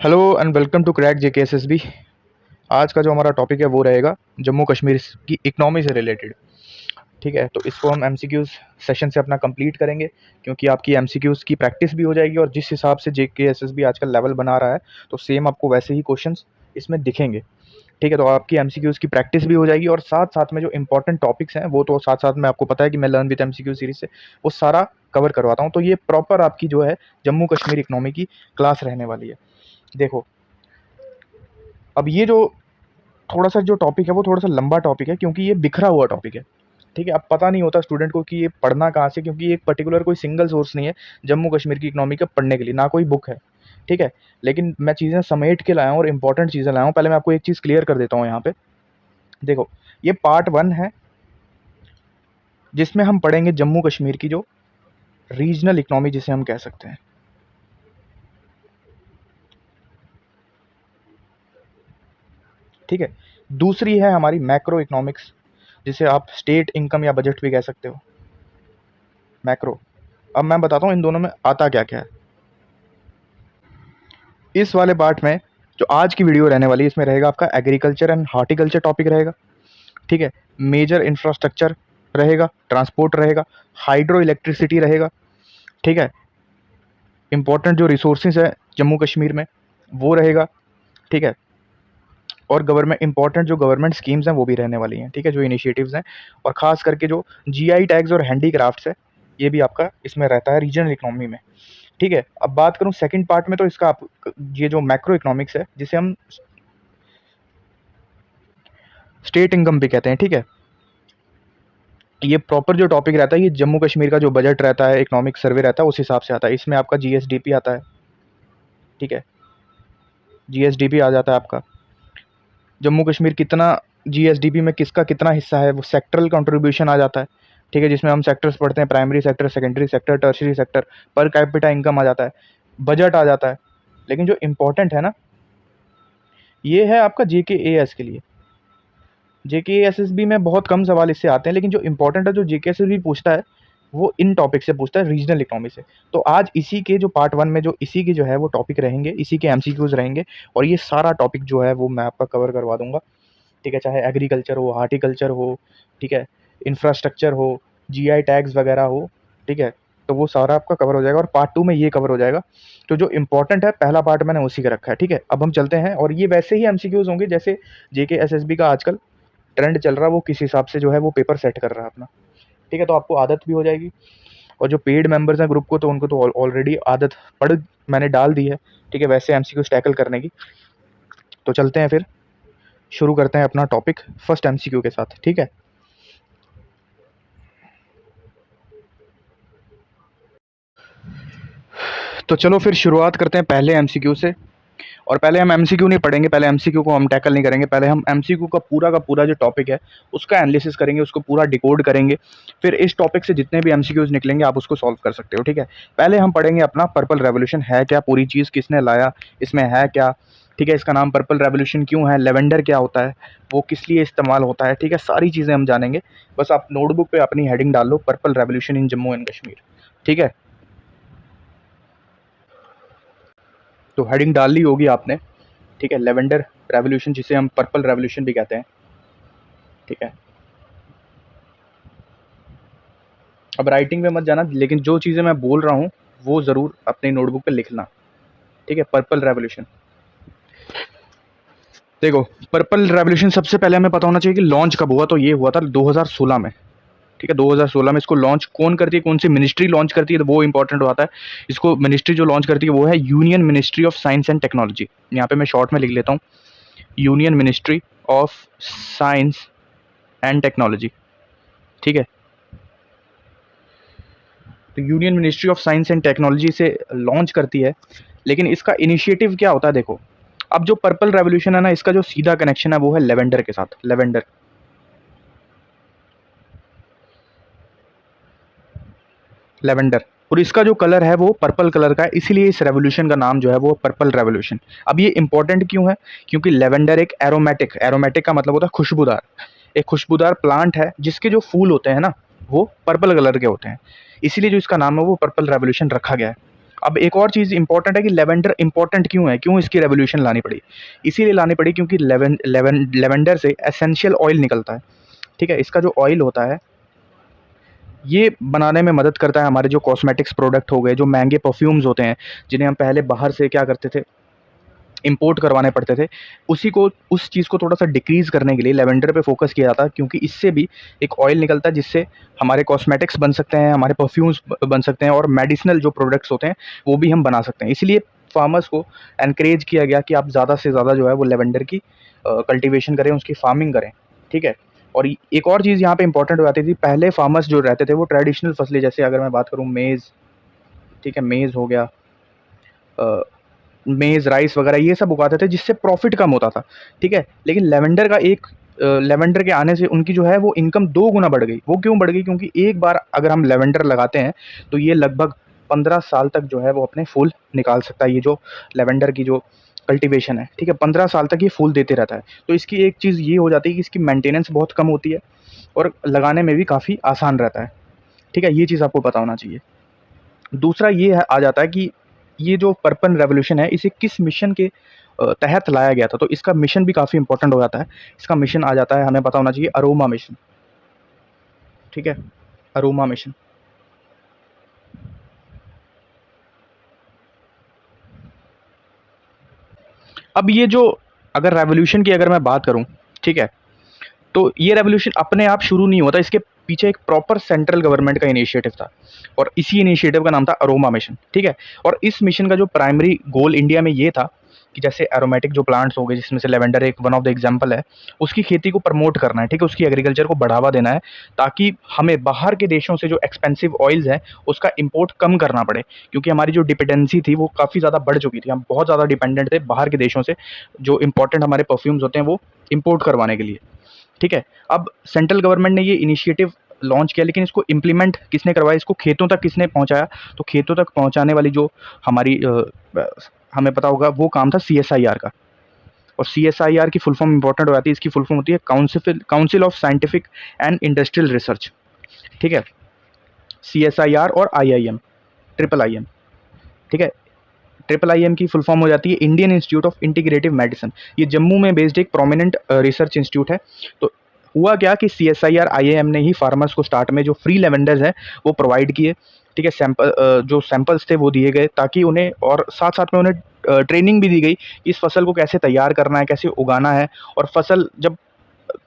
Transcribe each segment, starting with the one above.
Hello and welcome to crack JKSSB. आज का जो हमारा टॉपिक है वो रहेगा जम्मू कश्मीर की इकनॉमी से रिलेटेड। ठीक है, तो इसको हम एमसीक्यूज सेशन से अपना कंप्लीट करेंगे, क्योंकि आपकी एमसीक्यूज की प्रैक्टिस भी हो जाएगी और जिस हिसाब से जेकेएसएसबी आजकल लेवल बना रहा है तो सेम आपको वैसे ही क्वेश्चंस इसमें दिखेंगे। ठीक है, तो आपकी एमसीक्यूज की प्रैक्टिस भी हो जाएगी और साथ साथ में जो इंपॉर्टेंट टॉपिक्स हैं वो तो साथ साथ में आपको पता है कि मैं लर्न विद एमसीक्यू सीरीज से वो सारा कवर करवाता हूँ। तो ये प्रॉपर आपकी जो है जम्मू कश्मीर इकनॉमी की क्लास रहने वाली है। देखो, अब ये जो थोड़ा सा जो टॉपिक है वो थोड़ा सा लंबा टॉपिक है, क्योंकि ये बिखरा हुआ टॉपिक है। ठीक है, अब पता नहीं होता स्टूडेंट को कि ये पढ़ना कहाँ से, क्योंकि ये एक पर्टिकुलर कोई सिंगल सोर्स नहीं है जम्मू कश्मीर की इकनॉमी का पढ़ने के लिए, ना कोई बुक है। ठीक है, लेकिन मैं चीज़ें समेट के लाया हूँ और इंपॉर्टेंट चीज़ें लाया हूँ। पहले मैं आपको एक चीज़ क्लियर कर देता हूँ यहाँ पे। देखो, ये पार्ट 1 है जिसमें हम पढ़ेंगे जम्मू कश्मीर की जो रीजनल इकनॉमी जिसे हम कह सकते हैं। ठीक है, दूसरी है हमारी मैक्रो इकोनॉमिक्स, जिसे आप स्टेट इनकम या बजट भी कह सकते हो, मैक्रो। अब मैं बताता हूँ इन दोनों में आता क्या क्या है। इस वाले पार्ट में जो आज की वीडियो रहने वाली है इसमें रहेगा आपका एग्रीकल्चर एंड हॉर्टिकल्चर टॉपिक रहेगा। ठीक है, मेजर इंफ्रास्ट्रक्चर रहेगा, ट्रांसपोर्ट रहेगा, हाइड्रो इलेक्ट्रिसिटी रहेगा। ठीक है, इंपॉर्टेंट जो रिसोर्सेज है जम्मू कश्मीर में वो रहेगा। ठीक है, और गवर्नमेंट इंपॉर्टेंट जो गवर्नमेंट स्कीम्स हैं वो भी रहने वाली हैं। ठीक है, जो इनिशिएटिव्स हैं और ख़ास करके जो जीआई टैग्स और हैंडीक्राफ्ट्स है ये भी आपका इसमें रहता है रीजनल इकोनॉमी में। ठीक है, अब बात करूं सेकंड पार्ट में, तो इसका आप ये जो मैक्रो इकोनॉमिक्स है जिसे हम स्टेट इनकम भी कहते हैं। ठीक है, ये प्रॉपर जो टॉपिक रहता है ये जम्मू कश्मीर का जो बजट रहता है, इकोनॉमिक सर्वे रहता है, उस हिसाब से आता है। इसमें आपका जीएसडीपी आता है। ठीक है, जीएसडीपी आ जाता है आपका, जम्मू कश्मीर कितना जीएसडीपी में किसका कितना हिस्सा है, वो सेक्टरल कंट्रीब्यूशन आ जाता है। ठीक है, जिसमें हम सेक्टर्स पढ़ते हैं, primary sector, secondary sector, tertiary sector, per capita income आ जाता है, बजट आ जाता है। लेकिन जो इम्पोर्टेंट है ना, ये है आपका जेकेएएस के लिए। जेकेएसएसबी में बहुत कम सवाल इससे आते हैं, लेकिन जो इंपॉर्टेंट है जो जेकेएसएसबी पूछता है वो इन टॉपिक से पूछता है, रीजनल इकोनॉमी से। तो आज इसी के जो पार्ट 1 में जो इसी की जो है वो टॉपिक रहेंगे, इसी के एमसीक्यूज रहेंगे और ये सारा टॉपिक जो है वो मैं आपका कवर करवा दूंगा। ठीक है, चाहे एग्रीकल्चर हो, हार्टिकल्चर हो, ठीक है, इंफ्रास्ट्रक्चर हो, जीआई टैग्स वगैरह हो। ठीक है, तो वो सारा आपका कवर हो जाएगा और पार्ट 2 में ये कवर हो जाएगा। तो जो इंपॉर्टेंट है पहला पार्ट मैंने उसी का रखा है। ठीक है, अब हम चलते हैं और ये वैसे ही एमसीक्यूज होंगे जैसे जेकेएसएसबी का आजकल ट्रेंड चल रहा है, वो किस हिसाब से जो है वो पेपर सेट कर रहा है अपना। ठीक है, तो आपको आदत भी हो जाएगी और जो पेड मेंबर्स हैं ग्रुप को तो उनको तो ऑलरेडी आदत पड़ मैंने डाल दी है। ठीक है, वैसे एमसीक्यूज टैकल करने की। तो चलते हैं फिर, शुरू करते हैं अपना टॉपिक फर्स्ट एमसीक्यू के साथ। ठीक है, तो चलो फिर शुरुआत करते हैं पहले एमसीक्यू से। और पहले हम एमसीक्यू नहीं पढ़ेंगे, पहले एमसीक्यू को हम टैकल नहीं करेंगे, पहले हम एमसीक्यू का पूरा जो टॉपिक है उसका एनालिसिस करेंगे, उसको पूरा डिकोड करेंगे। फिर इस टॉपिक से जितने भी एमसीक्यूज निकलेंगे आप उसको सॉल्व कर सकते हो। ठीक है, पहले हम पढ़ेंगे अपना पर्पल रेवोल्यूशन है क्या, पूरी चीज़ किसने लाया, इसमें है क्या। ठीक है, इसका नाम पर्पल रेवोल्यूशन क्यों है, लेवेंडर क्या होता है, वो किस लिए इस्तेमाल होता है। ठीक है, सारी चीज़ें हम जानेंगे। बस आप नोटबुक पे अपनी हेडिंग डाल लो, purple revolution in Jammu and Kashmir. ठीक है, तो हेडिंग डाल ली होगी आपने। ठीक है, लेवेंडर रेवोल्यूशन जिसे हम पर्पल रेवोल्यूशन भी कहते हैं। ठीक है, अब राइटिंग में मत जाना, लेकिन जो चीज़ें मैं बोल रहा हूँ वो ज़रूर अपनी नोटबुक पे लिखना। ठीक है, पर्पल रेवोल्यूशन। देखो, पर्पल रेवोल्यूशन सबसे पहले हमें पता होना चाहिए कि लॉन्च कब हुआ। तो ये हुआ था 2016 में। ठीक है, 2016 में इसको लॉन्च कौन करती है, कौन सी मिनिस्ट्री लॉन्च करती है, तो वो इंपॉर्टेंट होता है। इसको मिनिस्ट्री जो लॉन्च करती है वो है union ministry of science and technology. यहाँ पे मैं शॉर्ट में लिख लेता हूँ, union ministry of science and technology. ठीक है, तो union ministry of science and technology से लॉन्च करती है। लेकिन इसका इनिशिएटिव क्या होता है, देखो, अब जो पर्पल रेवोल्यूशन है ना, इसका जो सीधा कनेक्शन है वो है लेवेंडर के साथ। लेवेंडर, लेवेंडर, और इसका जो कलर है वो पर्पल कलर का है, इसीलिए इस रेवोल्यूशन का नाम जो है वो पर्पल रेवोल्यूशन। अब ये इंपॉर्टेंट क्यों है, क्योंकि लेवेंडर एक एरोमेटिक, एरोमेटिक का मतलब होता है खुशबूदार, एक खुशबूदार प्लांट है जिसके जो फूल होते हैं ना वो पर्पल कलर के होते हैं, इसीलिए जो इसका नाम है वो पर्पल रेवोल्यूशन रखा गया है। अब एक और चीज़ इंपॉर्टेंट है कि लेवेंडर इंपॉर्टेंट क्यों है, क्यों इसकी रेवोल्यूशन लानी पड़ी? इसीलिए लानी पड़ी क्योंकि लेवेंडर से एसेंशियल ऑयल निकलता है, ठीक है? इसका जो ऑयल होता है, ये बनाने में मदद करता है हमारे जो कॉस्मेटिक्स प्रोडक्ट हो गए, जो महँगे परफ्यूम्स होते हैं, जिन्हें हम पहले बाहर से क्या करते थे, इम्पोर्ट करवाने पड़ते थे। उस चीज़ को थोड़ा-सा डिक्रीज़ करने के लिए लेवेंडर पे फ़ोकस किया जाता है, क्योंकि इससे भी एक ऑयल निकलता है जिससे हमारे कॉस्मेटिक्स बन सकते हैं, हमारे परफ्यूम्स बन सकते हैं और मेडिसिनल जो प्रोडक्ट्स होते हैं, वो भी हम बना सकते हैं। इसीलिए फार्मर्स को एनकरेज किया गया कि आप ज़्यादा से ज़्यादा जो है वो लेवेंडर की कल्टीवेशन करें, उसकी फार्मिंग करें, ठीक है? और एक और चीज़ यहाँ पे इम्पोर्टेंट हो जाती थी, पहले फार्मर्स जो रहते थे वो ट्रेडिशनल फसलें, जैसे अगर मैं बात करूँ मेज़, ठीक है? मेज़ हो गया, अ मेज़, राइस वगैरह ये सब उगाते थे जिससे प्रॉफ़िट कम होता था, ठीक है? लेकिन लेवेंडर के आने से उनकी जो है वो इनकम 2 गुना बढ़ गई। वो क्यों बढ़ गई? क्योंकि एक बार अगर हम लेवेंडर लगाते हैं, तो ये लगभग 15 साल तक जो है वो अपने फूल निकाल सकता है, ये जो लेवेंडर की जो कल्टीवेशन है, ठीक है? 15 साल तक ये फूल देते रहता है। तो इसकी एक चीज़ ये हो जाती है कि इसकी मेंटेनेंस बहुत कम होती है और लगाने में भी काफ़ी आसान रहता है, ठीक है? ये चीज़ आपको पता होना चाहिए। दूसरा ये है आ जाता है कि ये जो पर्पल रेवोल्यूशन है, इसे किस मिशन के तहत लाया गया था, तो इसका मिशन भी काफ़ी इंपॉर्टेंट हो जाता है। इसका मिशन आ जाता है, हमें पता होना चाहिए, अरोमा मिशन, ठीक है? Aroma mission. अब ये जो अगर रेवोल्यूशन की अगर मैं बात करूँ, ठीक है? तो ये रेवोल्यूशन अपने आप शुरू नहीं होता, इसके पीछे एक प्रॉपर सेंट्रल गवर्नमेंट का इनिशिएटिव था और इसी इनिशिएटिव का नाम था अरोमा मिशन, ठीक है? और इस मिशन का जो प्राइमरी गोल इंडिया में ये था कि जैसे एरोमेटिक जो प्लांट्स हो गए, जिसमें से लेवेंडर एक वन ऑफ द एग्जांपल है, उसकी खेती को प्रमोट करना है, ठीक है? उसकी एग्रीकल्चर को बढ़ावा देना है, ताकि हमें बाहर के देशों से जो एक्सपेंसिव ऑयल्स हैं, उसका इम्पोर्ट कम करना पड़े, क्योंकि हमारी जो डिपेंडेंसी थी वो काफ़ी ज़्यादा बढ़ चुकी थी। हम बहुत ज़्यादा डिपेंडेंट थे बाहर के देशों से, जो इम्पोर्टेंट हमारे परफ्यूम्स होते हैं वो इम्पोर्ट करवाने के लिए, ठीक है? अब सेंट्रल गवर्नमेंट ने ये इनिशिएटिव लॉन्च किया, लेकिन इसको इम्प्लीमेंट किसने करवाया, इसको खेतों तक किसने पहुँचाया? तो खेतों तक पहुँचाने वाली जो हमारी हमें पता होगा वो काम था सीएसआईआर का। और सीएसआईआर की फुल फॉर्म इंपॉर्टेंट हो जाती है, इसकी फुल फॉर्म होती है council of scientific and industrial research, ठीक है? सीएसआईआर और आईआईएम, ट्रिपल आईएम, ठीक है? ट्रिपल आईएम की फुल फॉर्म हो जाती है Indian institute of integrative medicine. ये जम्मू में बेस्ड एक प्रोमिनेंट रिसर्च इंस्टीट्यूट है। तो हुआ क्या कि सीएसआईआर आईआईएम ने ही फार्मर्स को स्टार्ट में जो फ्री लेवेंडर्स हैं वो प्रोवाइड किए, ठीक है? जो सैंपल्स थे वो दिए गए, ताकि उन्हें और साथ साथ में उन्हें ट्रेनिंग भी दी गई कि इस फसल को कैसे तैयार करना है, कैसे उगाना है, और फसल जब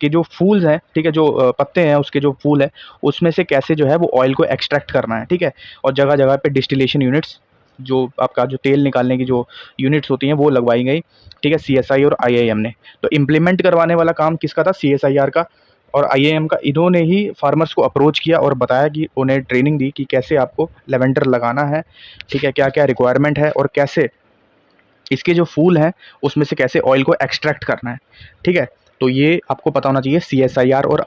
के जो फूल्स हैं, ठीक है? जो पत्ते हैं उसके जो फूल है, उसमें से कैसे जो है वो ऑयल को एक्सट्रैक्ट करना है, ठीक है? और जगह जगह पे डिस्टिलेशन यूनिट्स, जो आपका जो तेल निकालने की जो यूनिट्स होती हैं वो लगवाई गई, ठीक है? सीएसआई और आईआईएम ने। तो इम्प्लीमेंट करवाने वाला काम किसका था? सीएसआईआर का और आईआईएम का। इन्होंने ही फार्मर्स को अप्रोच किया और बताया कि उन्हें ट्रेनिंग दी कि कैसे आपको लेवेंडर लगाना है, ठीक है? क्या-क्या रिक्वायरमेंट है और कैसे इसके जो फूल हैं उसमें से कैसे ऑयल को एक्सट्रैक्ट करना है, ठीक है? तो ये आपको पता होना चाहिए। सीएसआईआर और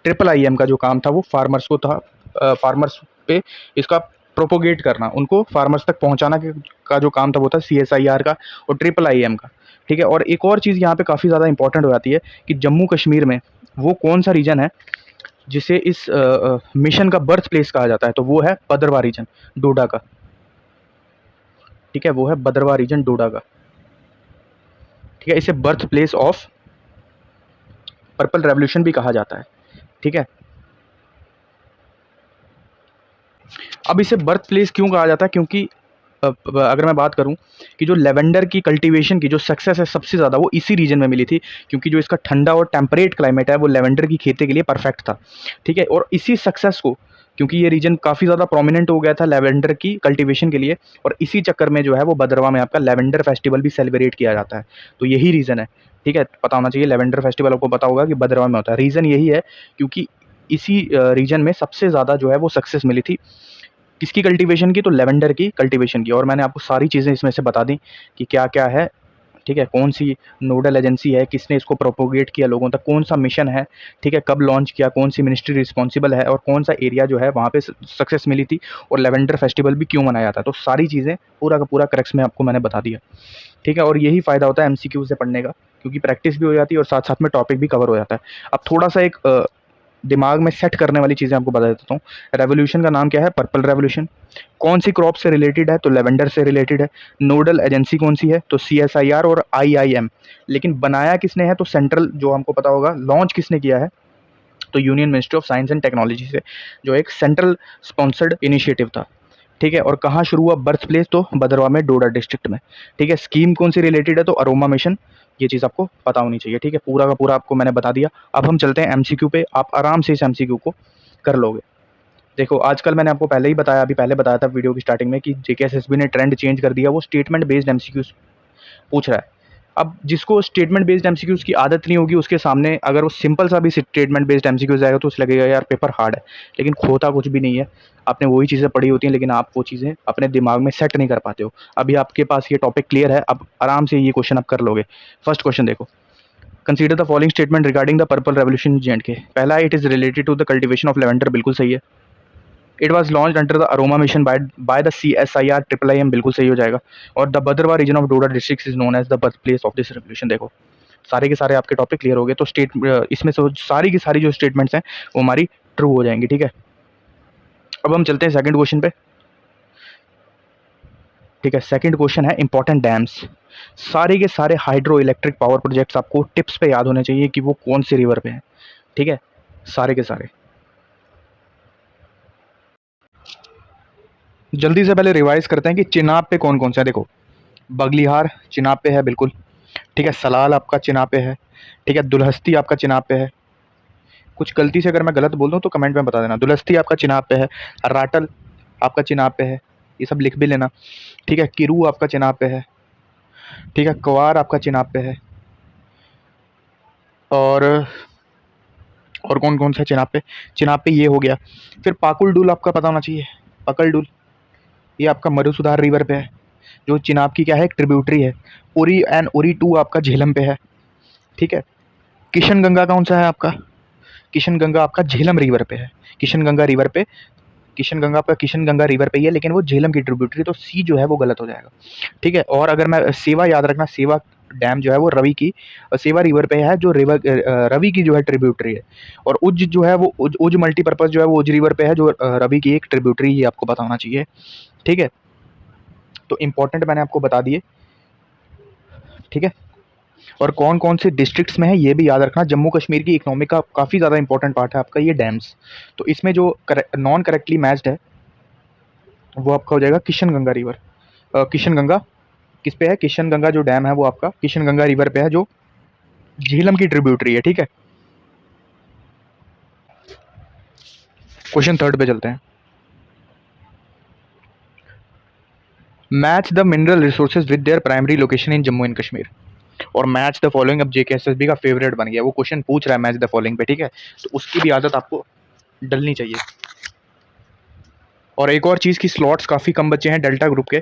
ट्रिपल आईएम का जो काम था वो फार्मर्स को था, फार्मर्स पे इसका प्रोपोगेट करना, उनको फार्मर्स तक पहुंचाना का जो काम था वो था सीएसआईआर का और ट्रिपल आईएम का, ठीक है? और एक और चीज़ यहाँ पे काफ़ी ज़्यादा इंपॉर्टेंट हो जाती है कि जम्मू कश्मीर में वो कौन सा रीजन है जिसे इस मिशन का बर्थ प्लेस कहा जाता है, तो वो है भद्रवाह रीजन, डोडा का, ठीक है? वो है भद्रवाह रीजन, डोडा का, ठीक है? इसे birth place of purple revolution भी कहा जाता है, ठीक है? अब इसे बर्थ प्लेस क्यों कहा जाता है? क्योंकि अगर मैं बात करूं कि जो लेवेंडर की कल्टीवेशन की जो सक्सेस है सबसे ज़्यादा वो इसी रीजन में मिली थी, क्योंकि जो इसका ठंडा और टेम्परेट क्लाइमेट है वो लेवेंडर की खेती के लिए परफेक्ट था, ठीक है? और इसी सक्सेस को, क्योंकि ये रीजन काफ़ी ज़्यादा प्रोमिनेंट हो गया था लेवेंडर की कल्टीवेशन के लिए, और इसी चक्कर में जो है वो भद्रवाह में आपका लेवेंडर फेस्टिवल भी सेलिब्रेट किया जाता है। तो यही रीज़न है, ठीक है? पता होना चाहिए, लेवेंडर फेस्टिवल आपको पता होगा कि भद्रवाह में होता है। रीज़न यही है क्योंकि इसी रीजन में सबसे ज़्यादा जो है वो सक्सेस मिली थी, किसकी कल्टीवेशन की? तो लेवेंडर की कल्टीवेशन की। और मैंने आपको सारी चीज़ें इसमें से बता दी कि क्या-क्या है, ठीक है? कौन-सी नोडल एजेंसी है, किसने इसको प्रोपोगेट किया लोगों तक, कौन-सा मिशन है, ठीक है? कब लॉन्च किया, कौन-सी मिनिस्ट्री रिस्पॉन्सिबल है और कौन-सा एरिया जो है वहाँ पे स सक्सेस मिली थी, और लेवेंडर फेस्टिवल भी क्यों मनाया जाता है। तो सारी चीज़ें पूरा का पूरा क्रक्स में आपको मैंने बता दिया, ठीक है? और यही फ़ायदा होता है एमसीक्यू से पढ़ने का, क्योंकि प्रैक्टिस भी हो जाती है और साथ-साथ में टॉपिक भी कवर हो जाता है। अब थोड़ा-सा एक दिमाग में सेट करने वाली चीज़ें आपको बता देता हूँ। रेवोल्यूशन का नाम क्या है? Purple revolution. कौन सी क्रॉप से रिलेटेड है? तो लेवेंडर से रिलेटेड है। नोडल एजेंसी कौन सी है? तो CSIR और IIM। लेकिन बनाया किसने है? तो सेंट्रल, जो हमको पता होगा, लॉन्च किसने किया है? तो union ministry of science and technology से, जो एक सेंट्रल स्पॉन्सर्ड इनिशिएटिव था। ठीक है, और कहाँ शुरू हुआ? बर्थ प्लेस तो भद्रवा में, डोडा डिस्ट्रिक्ट में। ठीक है, स्कीम कौन सी रिलेटेड है? तो अरोमा मिशन। ये चीज़ आपको पता होनी चाहिए। ठीक है, पूरा का पूरा आपको मैंने बता दिया। अब हम चलते हैं MCQ पे, आप आराम से इस MCQ को कर लोगे। देखो, आजकल मैंने आपको पहले ही बताया, अभी पहले बताया था वीडियो की स्टार्टिंग में कि JKSSB ने ट्रेंड चेंज कर दिया, वो स्टेटमेंट बेस्ड MCQs पूछ रहा है। अब जिसको स्टेटमेंट बेस्ड MCQs की आदत नहीं होगी, उसके सामने अगर वो सिंपल सा भी स्टेटमेंट बेस्ड MCQs आएगा तो उसे लगेगा यार पेपर हार्ड है, लेकिन होता कुछ भी नहीं है। आपने वही चीज़ें पढ़ी होती हैं, लेकिन आप वो चीज़ें अपने दिमाग में सेट नहीं कर पाते हो। अभी आपके पास ये टॉपिक क्लियर है, अब आराम से ये क्वेश्चन आप कर लोगे। फर्स्ट क्वेश्चन देखो, consider the following statement regarding the purple revolution in J&K। पहला, it is related to the cultivation of lavender, बिल्कुल सही है। It was launch under the aroma mission by the CSIR IIM, बिल्कुल सही हो जाएगा। और the Bhadarwa region of Doda district is known as the birth place of this revolution. देखो, सारे के सारे आपके टॉपिक क्लियर हो गए। तो इसमें से सारी की सारी जो स्टेटमेंट्स हैं वो हमारी ट्रू हो जाएंगी। ठीक है, अब हम चलते हैं सेकंड क्वेश्चन पे। ठीक है, सेकंड क्वेश्चन है इंपॉर्टेंट डैम्स। सारे के सारे हाइड्रो इलेक्ट्रिक पावर प्रोजेक्ट्स आपको टिप्स पे याद होने चाहिए कि वो कौन सी रिवर पे हैं। ठीक है, सारे के सारे जल्दी से पहले रिवाइज करते हैं कि चिनाब पे कौन कौन सा है। देखो, बगलिहार चिनाब पे है, बिल्कुल। ठीक है, सलाल आपका चिनाब पे है। ठीक है, दुलहस्ती आपका चिनाब पे है। कुछ गलती से अगर मैं गलत बोल दूं तो कमेंट में बता देना। दुलहस्ती आपका चिनाब पे है। राटल आपका चिनाब पे है, ये सब लिख भी लेना। ठीक है, किरू आपका चिनाब पे है। ठीक है, क्वार आपका चिनाब पे है। और कौन कौन सा चिनाब पे? चिनाब पे ये हो गया। फिर पाकुल डुल आपका पता होना चाहिए। पकल डुल, ये आपका मरुसुधार रिवर पे है, जो चिनाब की क्या है, एक ट्रिब्यूटरी है। उरी एंड उरी टू आपका झेलम पे है। ठीक है, किशन गंगा कौन सा है आपका? किशन गंगा आपका झेलम रिवर पे है। किशन गंगा रिवर पे, किशन गंगा आपका किशन गंगा रिवर पे ही है, लेकिन वो झेलम की ट्रिब्यूटरी, तो सी जो है वो गलत हो जाएगा। ठीक है, और अगर मैं सेवा, याद रखना, सेवा डैम जो है वो रवि की, सेवा रिवर पे है, जो रिवर रवि की जो है ट्रिब्यूटरी है। और उज जो है वो उज मल्टीपर्पज जो है वो उज रिवर पे है, जो रवि की एक ट्रिब्यूटरी, ये आपको पता होना चाहिए। ठीक है, तो इंपॉर्टेंट मैंने आपको बता दिए। ठीक है, और कौन कौन से डिस्ट्रिक्ट्स में है ये भी याद रखना। जम्मू कश्मीर की इकोनॉमी का काफ़ी ज़्यादा इंपॉर्टेंट पार्ट है आपका ये डैम्स। तो इसमें जो नॉन करेक्टली मैच्ड है वो आपका हो जाएगा किशन गंगा रिवर। किशन गंगा किस पे है? किशन गंगा जो डैम है वो आपका किशन गंगा रिवर पे है, जो झीलम की ट्रिब्यूटरी है। ठीक है, क्वेश्चन थर्ड पे चलते हैं। Match the mineral resources with their primary location in Jammu and Kashmir. और मैच द फॉलोइंग, अब JKSSB का फेवरेट बन गया, वो क्वेश्चन पूछ रहा है मैच द फॉलोइंग पे। ठीक है, तो उसकी भी आदत आपको डलनी चाहिए। और एक और चीज़ की स्लॉट्स काफ़ी कम बचे हैं डेल्टा ग्रुप के।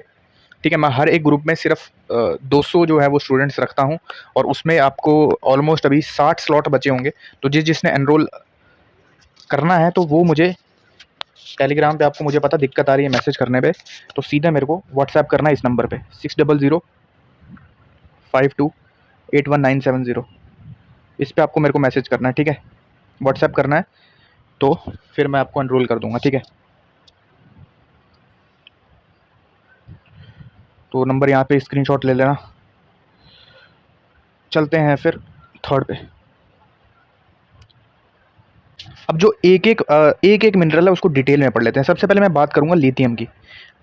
ठीक है, मैं हर एक ग्रुप में सिर्फ 200 जो है वो स्टूडेंट्स रखता हूँ, और उसमें आपको ऑलमोस्ट अभी 60 स्लॉट बचे होंगे। तो जिसने एनरोल करना है तो वो मुझे टेलीग्राम पे, आपको मुझे पता दिक्कत आ रही है मैसेज करने पे, तो सीधा मेरे को व्हाट्सएप करना है इस नंबर पे 6005281970। इस पे आपको मेरे को मैसेज करना है। ठीक है, व्हाट्सएप करना है, तो फिर मैं आपको एनरोल कर दूंगा। ठीक है, तो नंबर यहाँ पे स्क्रीनशॉट ले लेना। चलते हैं फिर थर्ड पे। अब जो एक एक मिनरल है उसको डिटेल में पढ़ लेते हैं। सबसे पहले मैं बात करूंगा लिथियम की।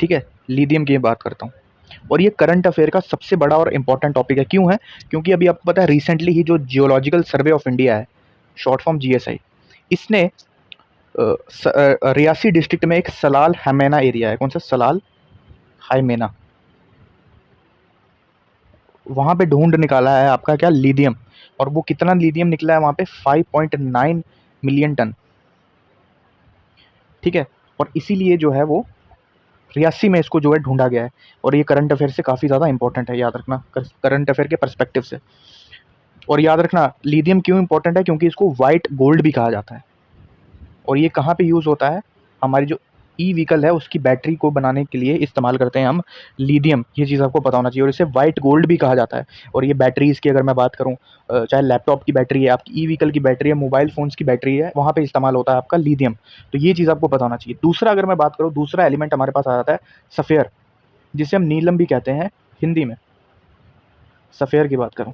ठीक है, लिथियम की बात करता हूँ, और ये करंट अफेयर का सबसे बड़ा और इम्पोर्टेंट टॉपिक है। क्यों है? क्योंकि अभी आपको पता है रिसेंटली ही जो जियोलॉजिकल सर्वे ऑफ इंडिया है, शॉर्ट फॉर्म GSI, इसने रियासी डिस्ट्रिक्ट में एक सलाल हैमेना एरिया है। कौन सा? सलाल हाइमेना, वहाँ पे ढूंढ निकाला है आपका क्या? लिथियम। और वो कितना लिथियम निकला है वहाँ पे? 5.9 मिलियन टन। ठीक है, और इसीलिए जो है वो रियासी में इसको जो है ढूंढा गया है। और ये करंट अफेयर से काफ़ी ज़्यादा इंपॉर्टेंट है, याद रखना, करंट अफेयर के परस्पेक्टिव से। और याद रखना, लिथियम क्यों इंपॉर्टेंट है? क्योंकि इसको वाइट गोल्ड भी कहा जाता है। और ये कहाँ पे यूज़ होता है? हमारी जो ई व्हीकल है उसकी बैटरी को बनाने के लिए इस्तेमाल करते हैं हम लिथियम। ये चीज़ आपको पता होना चाहिए और इसे वाइट गोल्ड भी कहा जाता है। और ये बैटरीज़ की अगर मैं बात करूँ, चाहे लैपटॉप की बैटरी है, आपकी ई व्हीकल की बैटरी है, मोबाइल फ़ोन्स की बैटरी है, वहाँ पे इस्तेमाल होता है आपका लिथियम। तो ये चीज़ आपको पता होना चाहिए। दूसरा अगर मैं बात करूँ, दूसरा एलिमेंट हमारे पास आ जाता है सफ़ेयर, जिसे हम नीलम भी कहते हैं हिंदी में। सफ़ेयर की बात करूँ,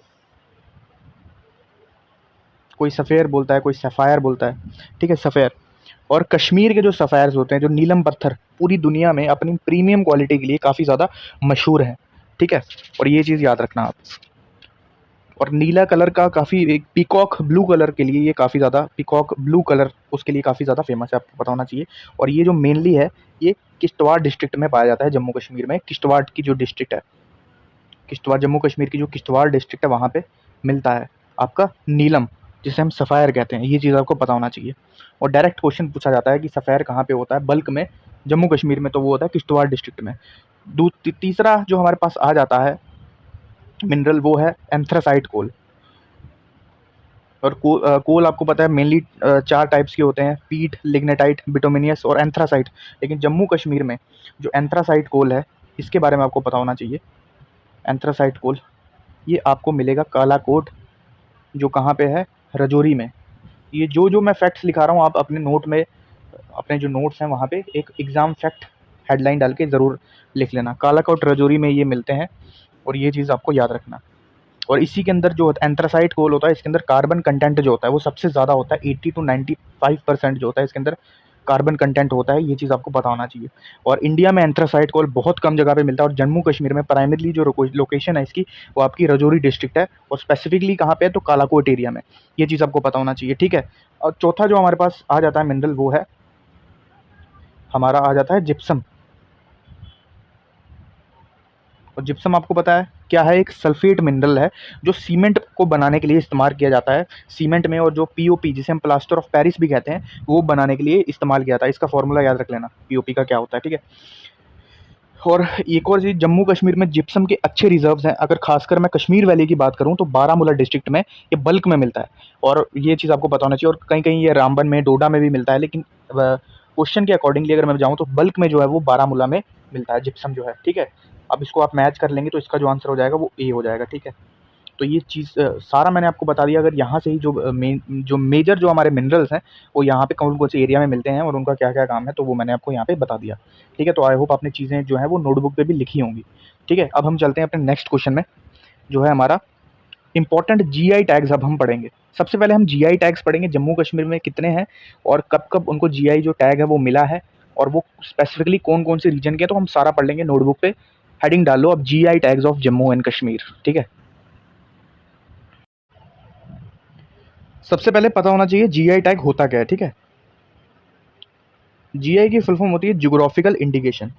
कोई सफ़ेयर बोलता है, कोई सफ़ायर बोलता है, ठीक है, सफ़ेयर। और कश्मीर के जो सफ़ायर्स होते हैं, जो नीलम पत्थर, पूरी दुनिया में अपनी प्रीमियम क्वालिटी के लिए काफ़ी ज़्यादा मशहूर हैं, ठीक है। और ये चीज़ याद रखना आप। और नीला कलर का काफ़ी, एक पीकॉक ब्लू कलर के लिए ये काफ़ी ज़्यादा, पीकॉक ब्लू कलर उसके लिए काफ़ी ज़्यादा फेमस है, आपको पता होना चाहिए। और ये जो मेनली है, ये किश्तवाड़ डिस्ट्रिक्ट में पाया जाता है, जम्मू कश्मीर में। किश्तवाड़ की जो डिस्ट्रिक्ट है, किश्तवाड़, जम्मू कश्मीर की जो किश्तवाड़ डिस्ट्रिक्ट है, वहाँ पे मिलता है आपका नीलम, जिसे हम सफ़ायर कहते हैं। ये चीज़ आपको पता होना चाहिए। और डायरेक्ट क्वेश्चन पूछा जाता है कि सफ़ायर कहाँ पे होता है बल्क में, जम्मू कश्मीर में, तो वो होता है किश्तवाड़ डिस्ट्रिक्ट में। तीसरा जो हमारे पास आ जाता है मिनरल, वो है एंथ्रासाइट कोल। और कोल आपको पता है मेनली 4 टाइप्स के होते हैं, पीट, लिग्नेटाइट, बिटुमिनियस और एंथ्रासाइट। लेकिन जम्मू कश्मीर में जो एंथ्रासाइट कोल है, इसके बारे में आपको पता होना चाहिए। एंथ्रासाइट कोल ये आपको मिलेगा कालाकोट, जो कहाँ पे है, रजौरी में। ये जो मैं फैक्ट्स लिखा रहा हूँ, आप अपने नोट में, अपने जो नोट्स हैं वहाँ पे एक एग्ज़ाम फैक्ट हेडलाइन डाल के ज़रूर लिख लेना। कालाकोट रजौरी में ये मिलते हैं, और ये चीज़ आपको याद रखना। और इसी के अंदर जो एंथ्रासाइट कोल होता है, इसके अंदर कार्बन कंटेंट जो होता है वो सबसे ज़्यादा होता है, 80 टू 95% जो होता है इसके अंदर कार्बन कंटेंट होता है। ये चीज़ आपको पता होना चाहिए। और इंडिया में एंथ्रासाइट कोल बहुत कम जगह पे मिलता है, और जम्मू कश्मीर में प्राइमरीली जो लोकेशन है इसकी, वो आपकी रजौरी डिस्ट्रिक्ट है। और स्पेसिफिकली कहाँ पे है, तो कालाकोट एरिया में। ये चीज़ आपको पता होना चाहिए, ठीक है। और चौथा जो हमारे पास आ जाता है मिनरल, वो है हमारा आ जाता है जिप्सम। और जिप्सम आपको पता है क्या है, एक सल्फेट मिनरल है जो सीमेंट को बनाने के लिए इस्तेमाल किया जाता है, सीमेंट में। और जो पीओपी, जिसे हम प्लास्टर ऑफ पेरिस भी कहते हैं, वो बनाने के लिए इस्तेमाल किया जाता है। इसका फॉर्मूला याद रख लेना, पीओपी का क्या होता है, ठीक है। और एक और चीज़, जम्मू कश्मीर में जिप्सम के अच्छे रिजर्व्स हैं। अगर खासकर मैं कश्मीर वैली की बात करूँ, तो बारामूला डिस्ट्रिक्ट में ये बल्क में मिलता है। और ये चीज़ आपको पता होना चाहिए। और कहीं कहीं ये रामबन में, डोडा में भी मिलता है, लेकिन क्वेश्चन के अकॉर्डिंगली अगर मैं जाऊँ तो बल्क में जो है वो बारामूला में मिलता है जिप्सम जो है, ठीक है। अब इसको आप मैच कर लेंगे तो इसका जो आंसर हो जाएगा वो ए हो जाएगा, ठीक है। तो ये चीज़ सारा मैंने आपको बता दिया। अगर यहाँ से ही जो मेजर जो हमारे मिनरल्स हैं, वो यहाँ पे कौन कौन से एरिया में मिलते हैं और उनका क्या क्या काम है, तो वो मैंने आपको यहाँ पे बता दिया, ठीक है। तो आई होप आपने चीज़ें जो हैं वो नोटबुक पे भी लिखी होंगी, ठीक है। अब हम चलते हैं अपने नेक्स्ट क्वेश्चन में, जो है हमारा इंपॉर्टेंट जीआई टैग्स। अब हम पढ़ेंगे, सबसे पहले हम जीआई टैग्स पढ़ेंगे, जम्मू कश्मीर में कितने हैं और कब कब उनको जीआई जो टैग है वो मिला है, और वो स्पेसिफिकली कौन कौन से रीजन के हैं, तो हम सारा पढ़ लेंगे। नोटबुक पे हेडिंग डाल लो अब, GI tags of Jammu and Kashmir, ठीक है। सबसे पहले पता होना चाहिए जीआई टैग होता क्या है, ठीक है। जीआई की फुल फॉर्म होती है ज्योग्राफिकल इंडिकेशन।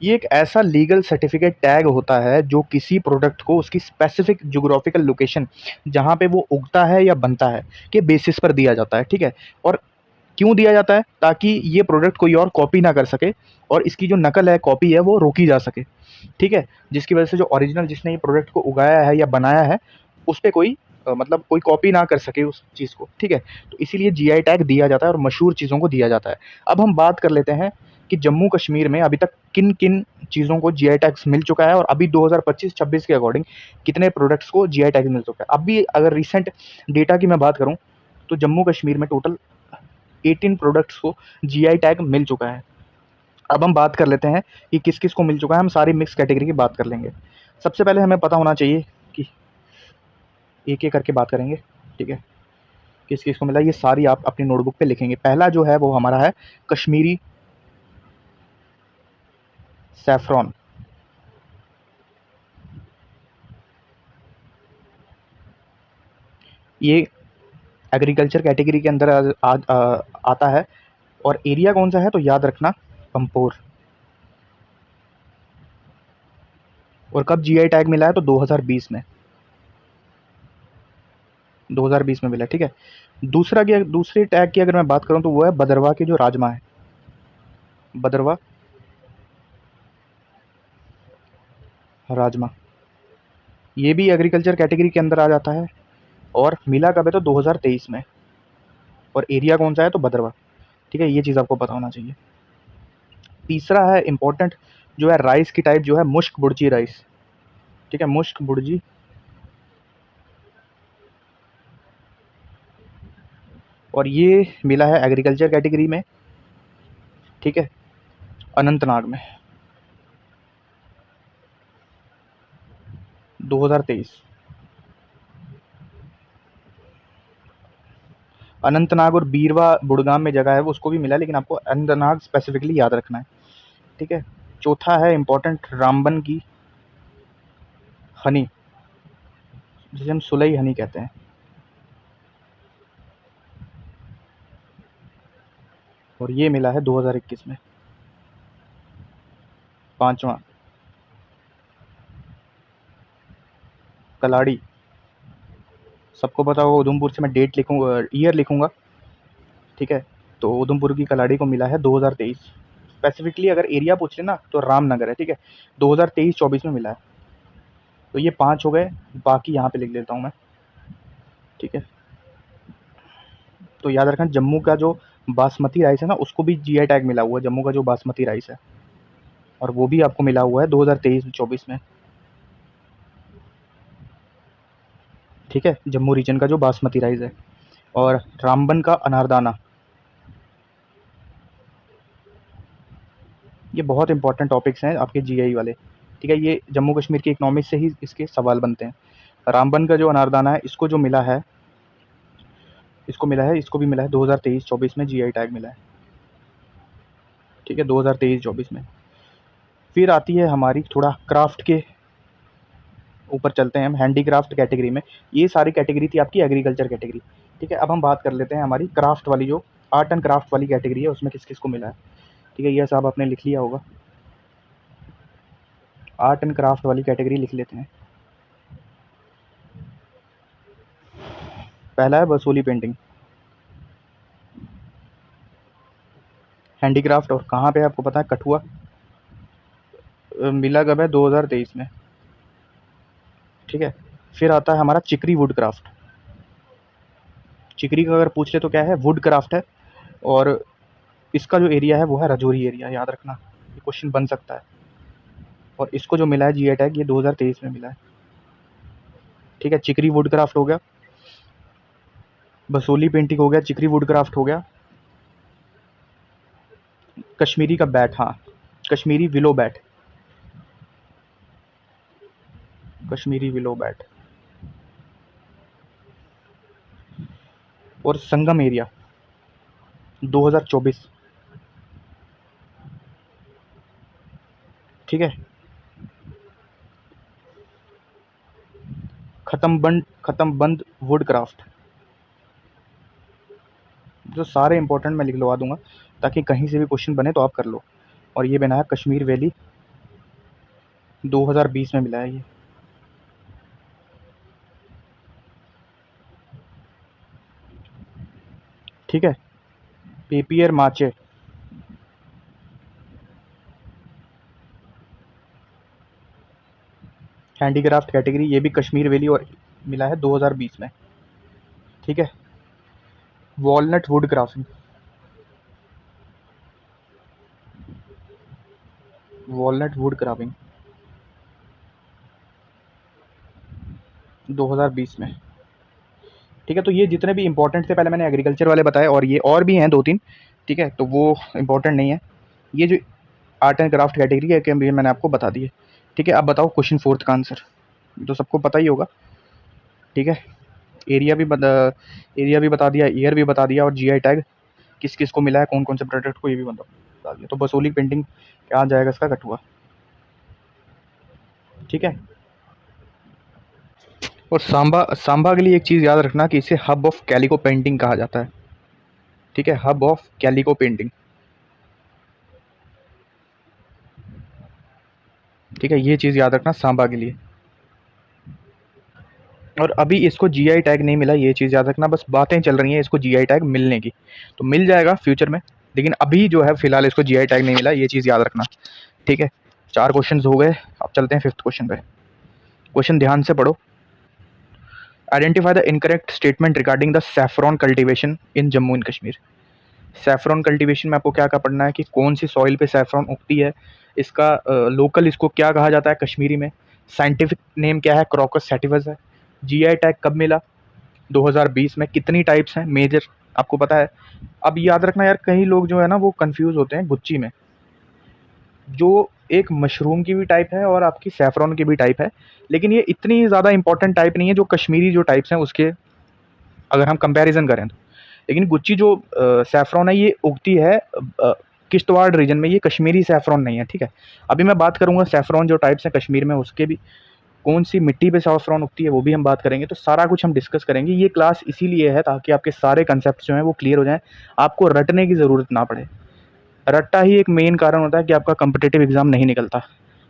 ये एक ऐसा लीगल सर्टिफिकेट टैग होता है जो किसी प्रोडक्ट को उसकी स्पेसिफिक ज्योग्राफिकल लोकेशन, जहाँ पे वो उगता है या बनता है, के बेसिस पर दिया जाता है, ठीक है। और क्यों दिया जाता है, ताकि ये प्रोडक्ट कोई और कॉपी ना कर सके, और इसकी जो नकल है, कॉपी है, वो रोकी जा सके, ठीक है। जिसकी वजह से जो ओरिजिनल, जिसने ये प्रोडक्ट को उगाया है या बनाया है, उस पे कोई मतलब कोई कॉपी ना कर सके उस चीज़ को, ठीक है। तो इसीलिए जीआई टैग दिया जाता है और मशहूर चीज़ों को दिया जाता है। अब हम बात कर लेते हैं कि जम्मू कश्मीर में अभी तक किन किन चीज़ों को जीआई टैग्स मिल चुका है, और अभी 2025-26 के अकॉर्डिंग कितने प्रोडक्ट्स को जीआई टैग मिल चुका है। अभी अगर रिसेंट डेटा की मैं बात करूँ, तो जम्मू कश्मीर में टोटल 18 प्रोडक्ट्स को जीआई टैग मिल चुका है। अब हम बात कर लेते हैं कि किस किस को मिल चुका है, हम सारी मिक्स कैटेगरी की बात कर लेंगे। सबसे पहले हमें पता होना चाहिए कि एक एक करके बात करेंगे, ठीक है, किस किस को मिला, ये सारी आप अपनी नोटबुक पे लिखेंगे। पहला जो है वो हमारा है कश्मीरी सैफरॉन। ये एग्रीकल्चर कैटेगरी के अंदर आता है। और एरिया कौन सा है, तो याद रखना, पंपोर। और कब जीआई टैग मिला है, तो 2020 में, 2020 में मिला, ठीक है। दूसरे टैग की अगर मैं बात करूं, तो वो है भदरवा के जो राजमा है, भदरवा राजमा, ये भी एग्रीकल्चर कैटेगरी के अंदर आ जाता है। और मिला कब है, तो 2023 में। और एरिया कौन सा है, तो भदरवा, ठीक है। ये चीज़ आपको पता होना चाहिए। तीसरा है इम्पोर्टेंट जो है राइस की टाइप, जो है मुश्क बुर्जी राइस। ठीक है, मुश्क बुर्जी। और ये मिला है एग्रीकल्चर कैटेगरी में। ठीक है, अनंतनाग में 2023। अनंतनाग और बीरवा बुड़गाम में जगह है वो, उसको भी मिला है, लेकिन आपको अनंतनाग स्पेसिफिकली याद रखना है। ठीक है, चौथा है इम्पोर्टेंट रामबन की हनी, जिसे हम सुलई हनी कहते हैं। और ये मिला है 2021 में। पांचवा कलाड़ी। सबको पता होगा, उधमपुर से मैं डेट लिखूंगा, ईयर लिखूंगा। ठीक है, तो उधमपुर की कलाड़ी को मिला है 2023। स्पेसिफिकली अगर एरिया पूछ लेना तो रामनगर है। ठीक है, 2023-24 में मिला है। तो ये 5 हो गए, बाकी यहाँ पे लिख लेता हूँ मैं। ठीक है, तो याद रखना जम्मू का जो बासमती राइस है ना, उसको भी जीआई टैग मिला हुआ है, जम्मू का जो बासमती राइस है, और वो भी आपको मिला हुआ है 2023-24 में। ठीक है, जम्मू रीजन का जो बासमती राइस है। और रामबन का अनारदाना, ये बहुत इंपॉर्टेंट टॉपिक्स हैं आपके जीआई वाले। ठीक है, ये जम्मू कश्मीर की इकोनॉमिक्स से ही इसके सवाल बनते हैं। रामबन का जो अनारदाना है, इसको जो मिला है, इसको भी मिला है 2023-24 में जीआई टैग मिला है। ठीक है, 2023-24 में। फिर आती है हमारी थोड़ा क्राफ्ट के ऊपर चलते हैं हम, हैंडीक्राफ्ट कैटेगरी में। ये सारी कैटेगरी थी आपकी एग्रीकल्चर कैटेगरी। ठीक है, अब हम बात कर लेते हैं हमारी क्राफ्ट वाली, जो आर्ट एंड क्राफ्ट वाली कैटेगरी है, उसमें किस किस को मिला है। ठीक है, यह साहब आपने लिख लिया होगा, आर्ट एंड क्राफ्ट वाली कैटेगरी लिख लेते हैं। पहला है बसोली पेंटिंग, हैंडीक्राफ्ट, और कहाँ पे आपको पता है, कठुआ। मिला कब है, 2023 में। ठीक है, फिर आता है हमारा चिकरी वुड क्राफ्ट। चिकरी का अगर पूछ ले तो क्या है, वुड क्राफ्ट है, और इसका जो एरिया है वो है राजौरी एरिया, याद रखना, ये क्वेश्चन बन सकता है। और इसको जो मिला है जीआई टैग, ये 2023 में मिला है। ठीक है, चिकरी वुड क्राफ्ट हो गया, बसोली पेंटिंग हो गया, चिकरी वुड क्राफ्ट हो गया, कश्मीरी का बैट, हाँ, Kashmiri willow bat, Kashmiri willow bat, और संगम एरिया 2024। ठीक है, खत्म बंद वुड क्राफ्ट। जो सारे इंपॉर्टेंट मैं लिखवा दूंगा, ताकि कहीं से भी क्वेश्चन बने तो आप कर लो। और ये बना है कश्मीर वैली, 2020 में मिला है ये। ठीक है, पेपियर माचे, हैंडीक्राफ्ट कैटेगरी, ये भी कश्मीर वैली, और मिला है 2020 में। ठीक है, walnut would crafting, walnut would crafting 2020 में। ठीक है, तो ये जितने भी इंपॉर्टेंट थे, पहले मैंने एग्रीकल्चर वाले बताए, और ये और भी हैं 2-3। ठीक है, तो वो इंपॉर्टेंट नहीं है। ये जो आर्ट एंड क्राफ्ट कैटेगरी है कि मैंने आपको बता दी है। ठीक है, अब बताओ क्वेश्चन 4 का आंसर, तो सबको पता ही होगा। ठीक है, एरिया भी बता दिया, ईयर भी बता दिया, और जीआई टैग किस किस को मिला है, कौन कौन से प्रोडक्ट को, ये भी बता दिया। तो बसोली पेंटिंग क्या जाएगा इसका, कठुआ। ठीक है, और सांबा, सांबा के लिए एक चीज़ याद रखना कि इसे हब ऑफ कैलिको पेंटिंग कहा जाता है। ठीक है, हब ऑफ कैलिको पेंटिंग। ठीक है, ये चीज़ याद रखना सांबा के लिए। और अभी इसको जीआई टैग नहीं मिला, ये चीज़ याद रखना, बस बातें चल रही हैं इसको जीआई टैग मिलने की, तो मिल जाएगा फ्यूचर में, लेकिन अभी जो है फिलहाल इसको जीआई टैग नहीं मिला, ये चीज़ याद रखना। ठीक है, 4 क्वेश्चन हो गए, अब चलते हैं 5th क्वेश्चन पे। क्वेश्चन ध्यान से पढ़ो। Identify the incorrect statement regarding the saffron cultivation in Jammu and Kashmir. Saffron cultivation में आपको क्या क्या पढ़ना है कि कौन सी सॉइल पे सैफरॉन उगती है, इसका लोकल इसको क्या कहा जाता है कश्मीरी में, साइंटिफिक नेम क्या है, क्रॉकस सैटिवस है, जीआई टैग कब मिला 2020 में, कितनी टाइप्स हैं मेजर आपको पता है। अब याद रखना यार, कई लोग जो है ना वो कंफ्यूज होते हैं गुच्ची में, जो एक मशरूम की भी टाइप है और आपकी सैफरॉन की भी टाइप है, लेकिन ये इतनी ज़्यादा इंपॉर्टेंट टाइप नहीं है जो कश्मीरी जो टाइप्स हैं उसके अगर हम कंपैरिजन करें तो। लेकिन गुच्ची जो सैफरॉन है ये उगती है किश्तवाड़ रीजन में, ये कश्मीरी सैफरॉन नहीं है, ठीक है। अभी मैं बात करूंगा सैफरॉन जो टाइप्स हैं कश्मीर में उसके भी, कौन सी मिट्टी पे सैफरॉन उगती है वो भी हम बात करेंगे, तो सारा कुछ हम डिस्कस करेंगे। ये क्लास इसीलिए है ताकि आपके सारे कंसेप्ट जो हैं वो क्लियर हो जाएं, आपको रटने की ज़रूरत ना पड़े। रट्टा ही एक मेन कारण होता है कि आपका कम्पिटिटिव एग्जाम नहीं निकलता।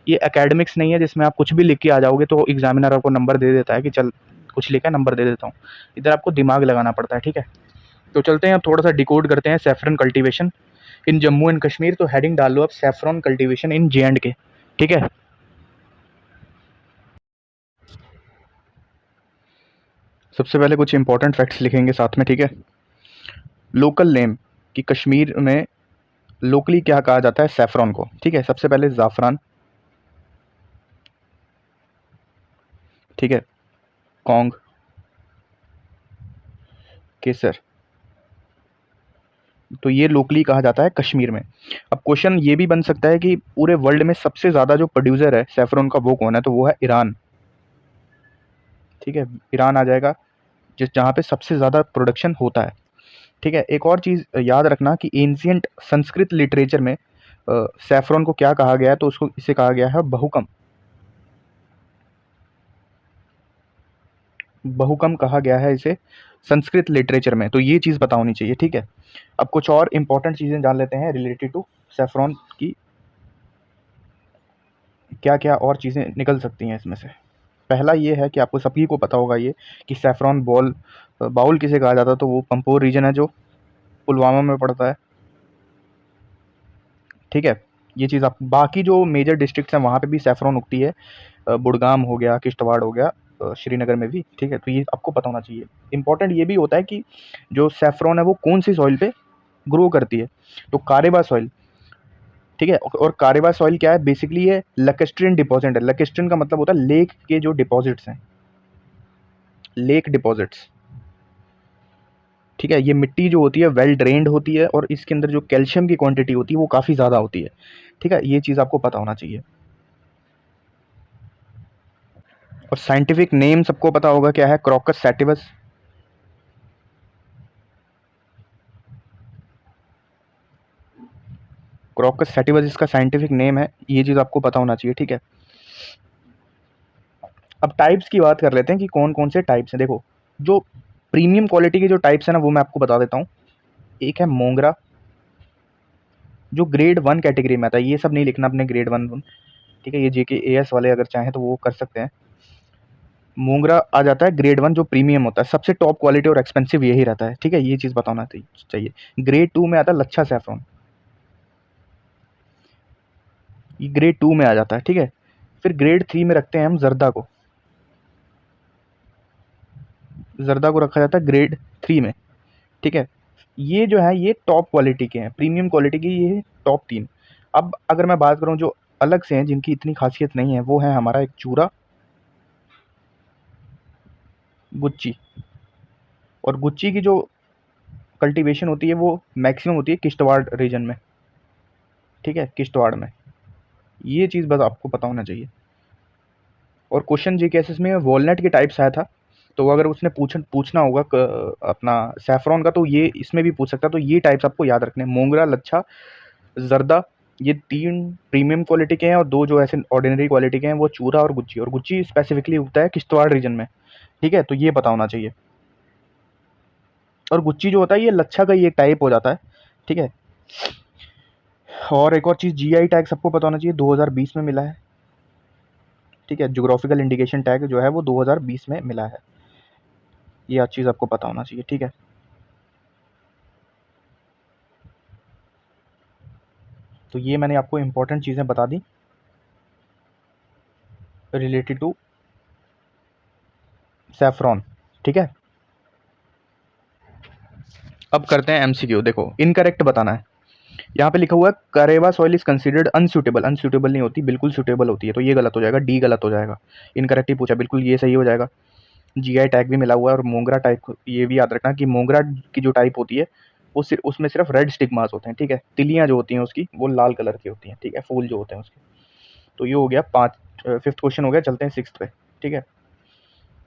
ये एकेडमिक्स नहीं है जिसमें आप कुछ भी लिख के आ जाओगे तो एग्जामिनर आपको नंबर दे देता है कि चल कुछ लिखा नंबर दे देता हूँ। इधर आपको दिमाग लगाना पड़ता है, ठीक है। तो चलते हैं, अब थोड़ा सा डिकोड करते हैं saffron cultivation in Jammu and Kashmir. तो हेडिंग डाल लो अब, सैफरन कल्टीवेशन इन J&K, ठीक है। सबसे पहले कुछ इंपॉर्टेंट फैक्ट्स लिखेंगे साथ में, ठीक है। लोकल नेम कि कश्मीर में लोकली क्या कहा जाता है सैफरॉन को, ठीक है। सबसे पहले ज़ाफ़रान, ठीक है, कौंग, केसर, तो ये लोकली कहा जाता है कश्मीर में। अब क्वेश्चन ये भी बन सकता है कि पूरे वर्ल्ड में सबसे ज़्यादा जो प्रोड्यूसर है सैफरॉन का वो कौन है, तो वो है ईरान, ठीक है। ईरान आ जाएगा जिस जहाँ पे सबसे ज़्यादा प्रोडक्शन होता है, ठीक है। एक और चीज़ याद रखना कि एंशियंट संस्कृत लिटरेचर में सैफरॉन को क्या कहा गया है, तो उसको इसे कहा गया है बहुकम, बहुकम कहा गया है इसे संस्कृत लिटरेचर में, तो ये चीज़ पता होनी चाहिए, ठीक है। अब कुछ और इंपॉर्टेंट चीज़ें जान लेते हैं रिलेटेड टू सैफरॉन की, क्या क्या और चीज़ें निकल सकती हैं इसमें से। पहला ये है कि आपको सभी को पता होगा ये कि सैफरॉन बाउल किसे कहा जाता है, तो वो पंपोर रीजन है जो पुलवामा में पड़ता है, ठीक है। ये चीज़ आप, बाकी जो मेजर डिस्ट्रिक्ट्स हैं वहाँ पे भी सैफरॉन उगती है, बुड़गाम हो गया, किश्तवाड़ हो गया, श्रीनगर में भी, ठीक है। तो ये आपको पता होना चाहिए। इंपॉर्टेंट ये भी होता है कि जो सैफरॉन है वो कौन सी सॉइल पे ग्रो करती है, तो कारेबा सॉइल, ठीक है। और कारेबा सॉइल क्या है, बेसिकली ये लैकेस्ट्रियन डिपॉजिट है। लैकेस्ट्रियन का मतलब होता है लेक के जो डिपॉजिट्स हैं, लेक डिपॉजिट्स, ठीक है। ये मिट्टी जो होती है वेल ड्रेन्ड होती है और इसके अंदर जो कैल्शियम की क्वांटिटी होती है वो काफ़ी ज़्यादा होती है, ठीक है। ये चीज़ आपको पता होना चाहिए। और साइंटिफिक नेम सबको पता होगा क्या है, क्रॉकस सैटिवस, क्रॉकस सैटिवस इसका साइंटिफिक नेम है, ये चीज़ आपको पता होना चाहिए, ठीक है। अब टाइप्स की बात कर लेते हैं कि कौन कौन से टाइप्स हैं। देखो, जो प्रीमियम क्वालिटी के जो टाइप्स हैं ना वो मैं आपको बता देता हूँ। एक है मोंगरा, जो ग्रेड 1 कैटेगरी में आता है, ये सब नहीं लिखना अपने ग्रेड 1, ठीक है। ये JK AS वाले अगर चाहें तो वो कर सकते हैं। मोंगरा आ जाता है ग्रेड 1 जो प्रीमियम होता है, सबसे टॉप क्वालिटी और एक्सपेंसिव यही रहता है, ठीक है। ये चीज़ बताना चाहिए। ग्रेड 2 में आता है लच्छा सैफरॉन, ये ग्रेड 2 में आ जाता है, ठीक है। फिर ग्रेड 3 में रखते हैं हम जर्दा को, जर्दा को रखा जाता है ग्रेड 3 में, ठीक है। ये जो है ये टॉप क्वालिटी के हैं, प्रीमियम क्वालिटी की, ये टॉप 3। अब अगर मैं बात करूँ जो अलग से हैं जिनकी इतनी खासियत नहीं है, वो है हमारा एक चूरा, गुच्ची। और गुच्ची की जो कल्टीवेशन होती है वो मैक्सिमम होती है किश्तवाड़ रीजन में, ठीक है, किश्तवाड़ में। ये चीज़ बस आपको पता होना चाहिए। और क्वेश्चन जी केसेस में वॉलनट के टाइप्स आया था, तो अगर उसने पूछना होगा अपना सैफरॉन का, तो ये इसमें भी पूछ सकता है। तो ये टाइप्स आपको याद रखने हैं, मोंगरा, लच्छा, जर्दा, ये 3 प्रीमियम क्वालिटी के हैं और 2 जो ऐसे ऑर्डिनरी क्वालिटी के हैं वो चूरा और गुच्ची। और गुच्ची स्पेसिफिकली उगता है किश्तवाड़ रीजन में, ठीक है। तो ये पता होना चाहिए। और गुच्ची जो होता है ये लच्छा का ही एक टाइप हो जाता है, ठीक है। और एक और चीज़, GI टैग सबको पता होना चाहिए, 2020 में मिला है, ठीक है। ज्योग्राफिकल इंडिकेशन टैग जो है वो 2020 में मिला है, ये हर चीज़ आपको पता होना चाहिए, ठीक है। तो ये मैंने आपको इंपॉर्टेंट चीज़ें बता दी रिलेटेड टू सैफरॉन, ठीक है। अब करते हैं एमसीक्यू। देखो इनकरेक्ट बताना है। यहाँ पे लिखा हुआ है Karewa soil is considered unsuitable. Unsuitable नहीं होती, बिल्कुल सूटेबल होती है, तो ये गलत हो जाएगा, डी गलत हो जाएगा। इनकरेक्ट ही पूछा, बिल्कुल ये सही हो जाएगा। जीआई टैग भी मिला हुआ है। और मोगरा टाइप, ये भी याद रखना कि मोगरा की जो टाइप होती है वो सिर्फ उसमें सिर्फ रेड स्टिग्मास होते हैं, ठीक है। तिलियां जो होती हैं उसकी वो लाल कलर की होती हैं, ठीक है, फूल जो होते हैं उसके। तो ये हो गया फिफ्थ क्वेश्चन हो गया। चलते हैं सिक्स्थ पे, ठीक है।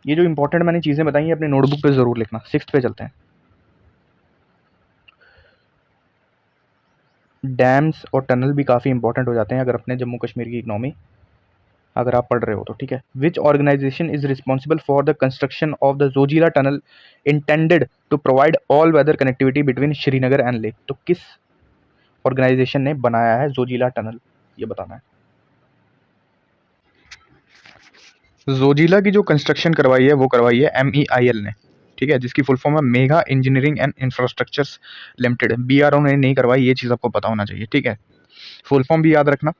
ये जो इंपॉर्टेंट मैंने चीज़ें बताई हैं अपनी नोटबुक पे ज़रूर लिखना। सिक्स्थ पे चलते हैं। डैम्स और टनल भी काफ़ी इंपॉर्टेंट हो जाते हैं अगर अपने जम्मू कश्मीर की इकनॉमी अगर आप पढ़ रहे हो तो, ठीक है। Which organisation is responsible for the construction of the Zojila tunnel intended to provide all weather connectivity between Srinagar and Leh. तो किस ऑर्गेनाइजेशन ने बनाया है जोजिला टनल, ये बताना है। जोजिला की जो कंस्ट्रक्शन करवाई है वो करवाई है MEIL ने, ठीक है, जिसकी फुल फॉर्म है mega engineering and infrastructures limited. BRO ने नहीं करवाई, ये चीज़ आपको पता होना चाहिए, ठीक है। फुल फॉर्म भी याद रखना,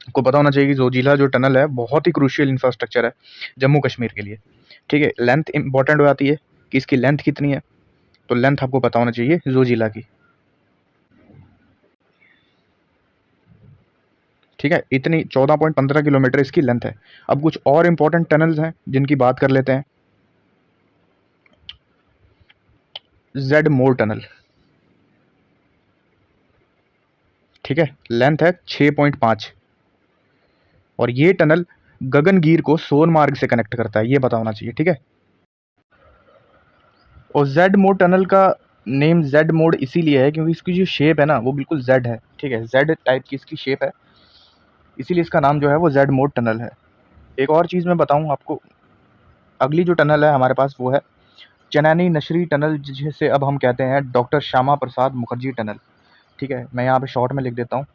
आपको पता होना चाहिए कि जोजिला जो टनल है बहुत ही क्रूशियल इंफ्रास्ट्रक्चर है जम्मू कश्मीर के लिए, ठीक है। लेंथ इंपॉर्टेंट हो जाती है कि इसकी लेंथ कितनी है, तो लेंथ आपको पता होना चाहिए जोजिला की, ठीक है। इतनी 14.15 किलोमीटर इसकी लेंथ है। अब कुछ और इंपॉर्टेंट टनल्स हैं जिनकी बात कर लेते हैं। जेड मोर टनल, ठीक है, लेंथ है 6.5 और ये टनल गगनगीर को सोनमार्ग से कनेक्ट करता है, ये पता होना चाहिए, ठीक है। और जेड मोड टनल का नेम जेड मोड इसीलिए है क्योंकि इसकी जो शेप है ना वो बिल्कुल जेड है, ठीक है, जेड टाइप की इसकी शेप है, इसीलिए इसका नाम जो है वो जेड मोड टनल है। एक और चीज़ मैं बताऊं आपको, अगली जो टनल है हमारे पास वो है चनैनी नशरी टनल, जिसे अब हम कहते हैं डॉक्टर श्यामा प्रसाद मुखर्जी टनल, ठीक है। मैं यहाँ पे शॉर्ट में लिख देता हूँ,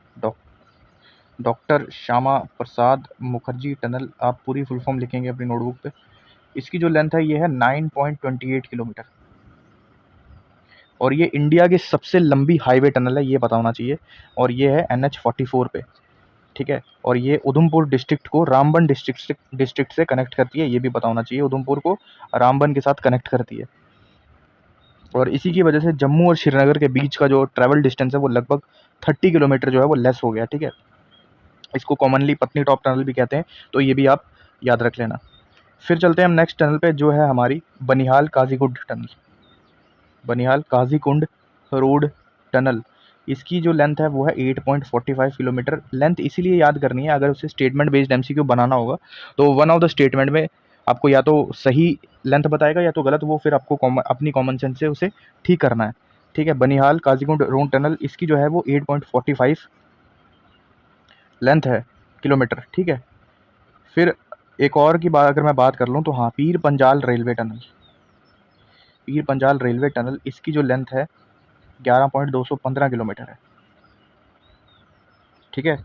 डॉक्टर श्यामा प्रसाद मुखर्जी टनल। आप पूरी फुल फॉर्म लिखेंगे अपनी नोटबुक पे। इसकी जो लेंथ है ये है 9.28 किलोमीटर और ये इंडिया की सबसे लंबी हाईवे टनल है, ये पता होना चाहिए। और ये है NH 44 पे, ठीक है। और ये उधमपुर डिस्ट्रिक्ट को रामबन डिस्ट्रिक्ट से कनेक्ट करती है, ये भी पता होना चाहिए। उधमपुर को रामबन के साथ कनेक्ट करती है और इसी की वजह से जम्मू और श्रीनगर के बीच का जो ट्रैवल डिस्टेंस है वो लगभग 30 किलोमीटर जो है वो लेस हो गया, ठीक है। इसको कॉमनली पत्नी टॉप टनल भी कहते हैं, तो ये भी आप याद रख लेना। फिर चलते हैं हम नेक्स्ट टनल पे जो है हमारी Banihal Qazigund tunnel. Banihal Qazigund road tunnel, इसकी जो लेंथ है वो है 8.45 किलोमीटर। लेंथ इसीलिए याद करनी है, अगर उसे स्टेटमेंट बेस्ड MCQ बनाना होगा तो वन ऑफ द स्टेटमेंट में आपको या तो सही लेंथ बताएगा या तो गलत, वो फिर आपको अपनी कॉमन सेंस से उसे ठीक करना है, ठीक है। बनिहाल काजीकुंड रोड टनल, इसकी जो है वो 8.45 लेंथ है किलोमीटर, ठीक है। फिर एक और की बात अगर मैं बात कर लूँ तो हाँ, Pir Panjal railway tunnel, Pir Panjal railway tunnel, इसकी जो लेंथ है 11.215 किलोमीटर है, ठीक है।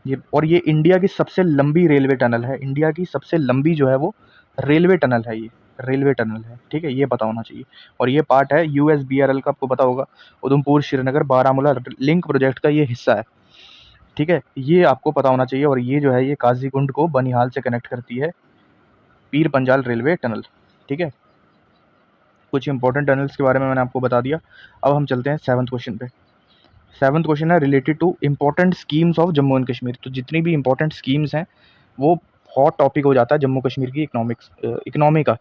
ये और ये इंडिया की सबसे लंबी रेलवे टनल है, इंडिया की सबसे लंबी जो है वो रेलवे टनल है, ये रेलवे टनल है, ठीक है, ये पता होना चाहिए। और ये पार्ट है USBRL का, आपको पता होगा, उधमपुर श्रीनगर बारामूला लिंक प्रोजेक्ट का ये हिस्सा है, ठीक है, ये आपको पता होना चाहिए। और ये जो है ये काजीकुंड को बनिहाल से कनेक्ट करती है, पीर पंजाल रेलवे टनल, ठीक है। कुछ इंपॉर्टेंट टनल्स के बारे में मैंने आपको बता दिया। अब हम चलते हैं सेवन्थ क्वेश्चन पे। सेवन्थ क्वेश्चन है related two important schemes of Jammu and Kashmir. तो जितनी भी इंपॉर्टेंट स्कीम्स हैं वो हॉट टॉपिक हो जाता है जम्मू कश्मीर की इकोनॉमी का,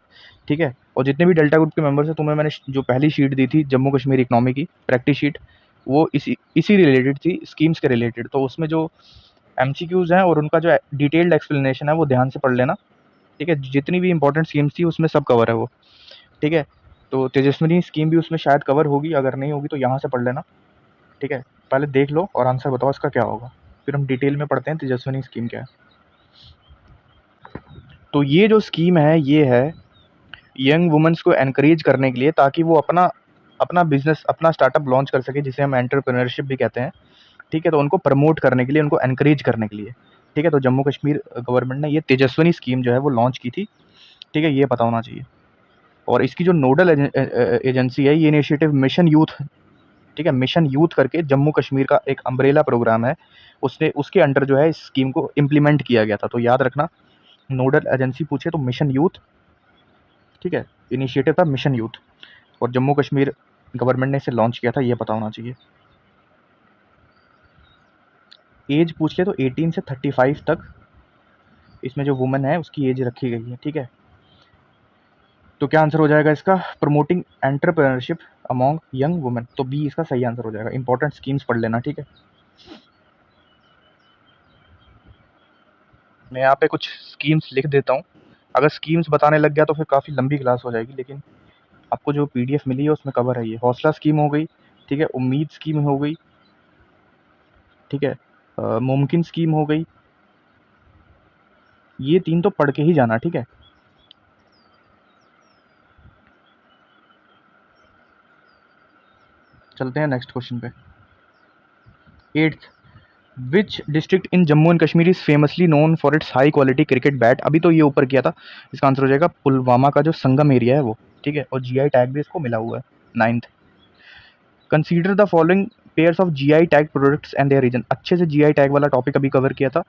ठीक है। और जितने भी डेल्टा ग्रुप के मेंबर्स हैं, तुम्हें मैंने जो पहली शीट दी थी जम्मू कश्मीर इकोनॉमी की प्रैक्टिस शीट, वो इसी रिलेटेड थी, स्कीम्स के रिलेटेड। तो उसमें जो MCQs हैं और उनका जो डिटेल्ड एक्सप्लेनेशन है वो ध्यान से पढ़ लेना, ठीक है। जितनी भी इंपॉर्टेंट स्कीम्स थी उसमें सब कवर है वो, ठीक है। तो तेजस्विनी स्कीम भी उसमें शायद कवर होगी, अगर नहीं होगी तो यहाँ से पढ़ लेना, ठीक है। पहले देख लो और आंसर बताओ इसका क्या होगा, फिर हम डिटेल में पढ़ते हैं तेजस्विनी स्कीम क्या है। तो ये जो स्कीम है ये है यंग वुमेन्स को एनकरेज करने के लिए, ताकि वो अपना अपना बिजनेस, अपना स्टार्टअप लॉन्च कर सके, जिसे हम एंटरप्रेन्योरशिप भी कहते हैं, ठीक है। तो उनको प्रमोट करने के लिए, उनको एनकरेज करने के लिए, ठीक है। तो जम्मू कश्मीर गवर्नमेंट ने ये तेजस्विनी स्कीम जो है वो लॉन्च की थी, ठीक है, ये पता होना चाहिए। और इसकी जो नोडल एजेंसी है ये इनिशिएटिव मिशन यूथ, ठीक है, मिशन यूथ करके जम्मू कश्मीर का एक अम्ब्रेला प्रोग्राम है, उसने उसके अंडर जो है इस स्कीम को इम्प्लीमेंट किया गया था। तो याद रखना, नोडल एजेंसी पूछे तो मिशन यूथ, ठीक है, इनिशिएटिव था मिशन यूथ। और जम्मू कश्मीर गवर्नमेंट ने इसे लॉन्च किया था, ये पता होना चाहिए। एज पूछ ले तो 18 से 35 तक इसमें जो वुमेन है उसकी एज रखी गई है, ठीक है। तो क्या आंसर हो जाएगा इसका? Promoting entrepreneurship among young women, तो बी इसका सही आंसर हो जाएगा। इंपॉर्टेंट स्कीम्स पढ़ लेना, ठीक है। मैं यहाँ पे कुछ स्कीम्स लिख देता हूँ। अगर स्कीम्स बताने लग गया तो फिर काफ़ी लंबी क्लास हो जाएगी, लेकिन आपको जो पीडीएफ मिली है उसमें कवर है। ये हौसला स्कीम हो गई, ठीक है, उम्मीद स्कीम हो गई, ठीक है, मुमकिन स्कीम हो गई। ये 3 तो पढ़ के ही जाना, ठीक है। चलते हैं नेक्स्ट क्वेश्चन पे। 8th, which district in Jammu and Kashmir is famously known for its high quality cricket bat? अभी तो ये ऊपर किया था, इसका आंसर हो जाएगा पुलवामा का जो संगम एरिया है वो, ठीक है, और जीआई टैग भी इसको मिला हुआ है। 9th, consider the following pairs of GI tag products and their region. अच्छे से जीआई टैग वाला टॉपिक अभी कवर किया था,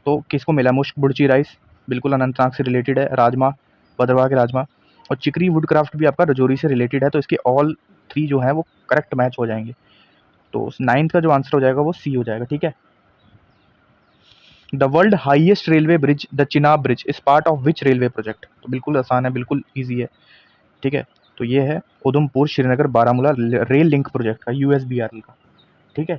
तो किसको मिला? मुश्क बुड़ची राइस, बिल्कुल अनंतनाग से रिलेटेड है। राजमा, भद्रवाह के राजमा, और चिकरी वुडक्राफ्ट भी आपका रजौरी से रिलेटेड है। तो इसके ऑल 3 जो हैं वो करेक्ट मैच हो जाएंगे। तो 9th का जो आंसर हो जाएगा वो सी हो जाएगा, ठीक है। The world highest railway bridge the Chenab bridge is part of which railway project? तो बिल्कुल आसान है, बिल्कुल ईजी है, ठीक है। तो ये है Udhampur Srinagar Baramulla rail link project का, यूएसबीआरएल का, ठीक है।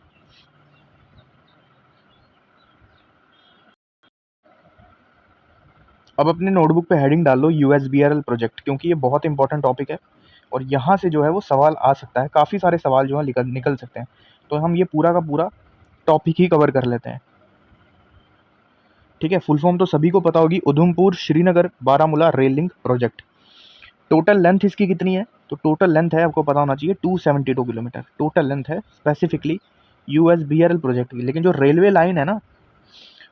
अब अपने नोटबुक पे हेडिंग डाल लो यूएसबीआरएल प्रोजेक्ट, क्योंकि ये बहुत इंपॉर्टेंट टॉपिक है और यहाँ से जो है वो सवाल आ सकता है। काफ़ी सारे सवाल जो है निकल सकते हैं। तो हम ये पूरा का पूरा टॉपिक ही कवर कर लेते हैं, ठीक है। फुल फॉर्म तो सभी को पता होगी, Udhampur Srinagar Baramulla rail link project. Total length इसकी कितनी है? तो टोटल लेंथ है, आपको पता होना चाहिए, 272 किलोमीटर टोटल लेंथ है स्पेसिफिकली यूएसबीआरएल प्रोजेक्ट की। लेकिन जो रेलवे लाइन है ना,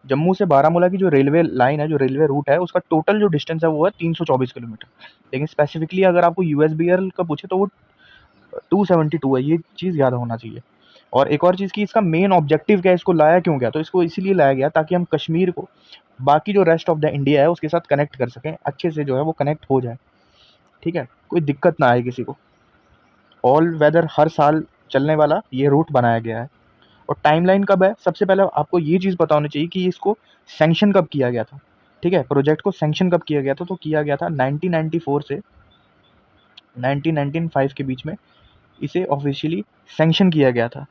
जम्मू से बारामूला की जो रेलवे लाइन है, जो रेलवे रूट है, उसका टोटल जो डिस्टेंस है वो है 324 किलोमीटर। लेकिन स्पेसिफिकली अगर आपको यूएसबीआरएल का पूछे तो वो 272 है, ये चीज़ याद होना चाहिए। और एक और चीज़ की, इसका मेन ऑब्जेक्टिव क्या है, इसको लाया क्यों गया? तो इसको इसीलिए लाया गया ताकि हम कश्मीर को बाकी जो रेस्ट ऑफ द इंडिया है उसके साथ कनेक्ट कर सकें, अच्छे से जो है वो कनेक्ट हो जाए, ठीक है, कोई दिक्कत ना आए किसी को। ऑल वेदर हर साल चलने वाला ये रूट बनाया गया है। और टाइमलाइन कब है? सबसे पहले आपको ये चीज़ पता होनी चाहिए कि इसको सैंक्शन कब किया गया था, ठीक है। प्रोजेक्ट को सैंक्शन कब किया गया था? तो किया गया था 1994 से 1995 के बीच में इसे ऑफिशियली सैंक्शन किया गया था।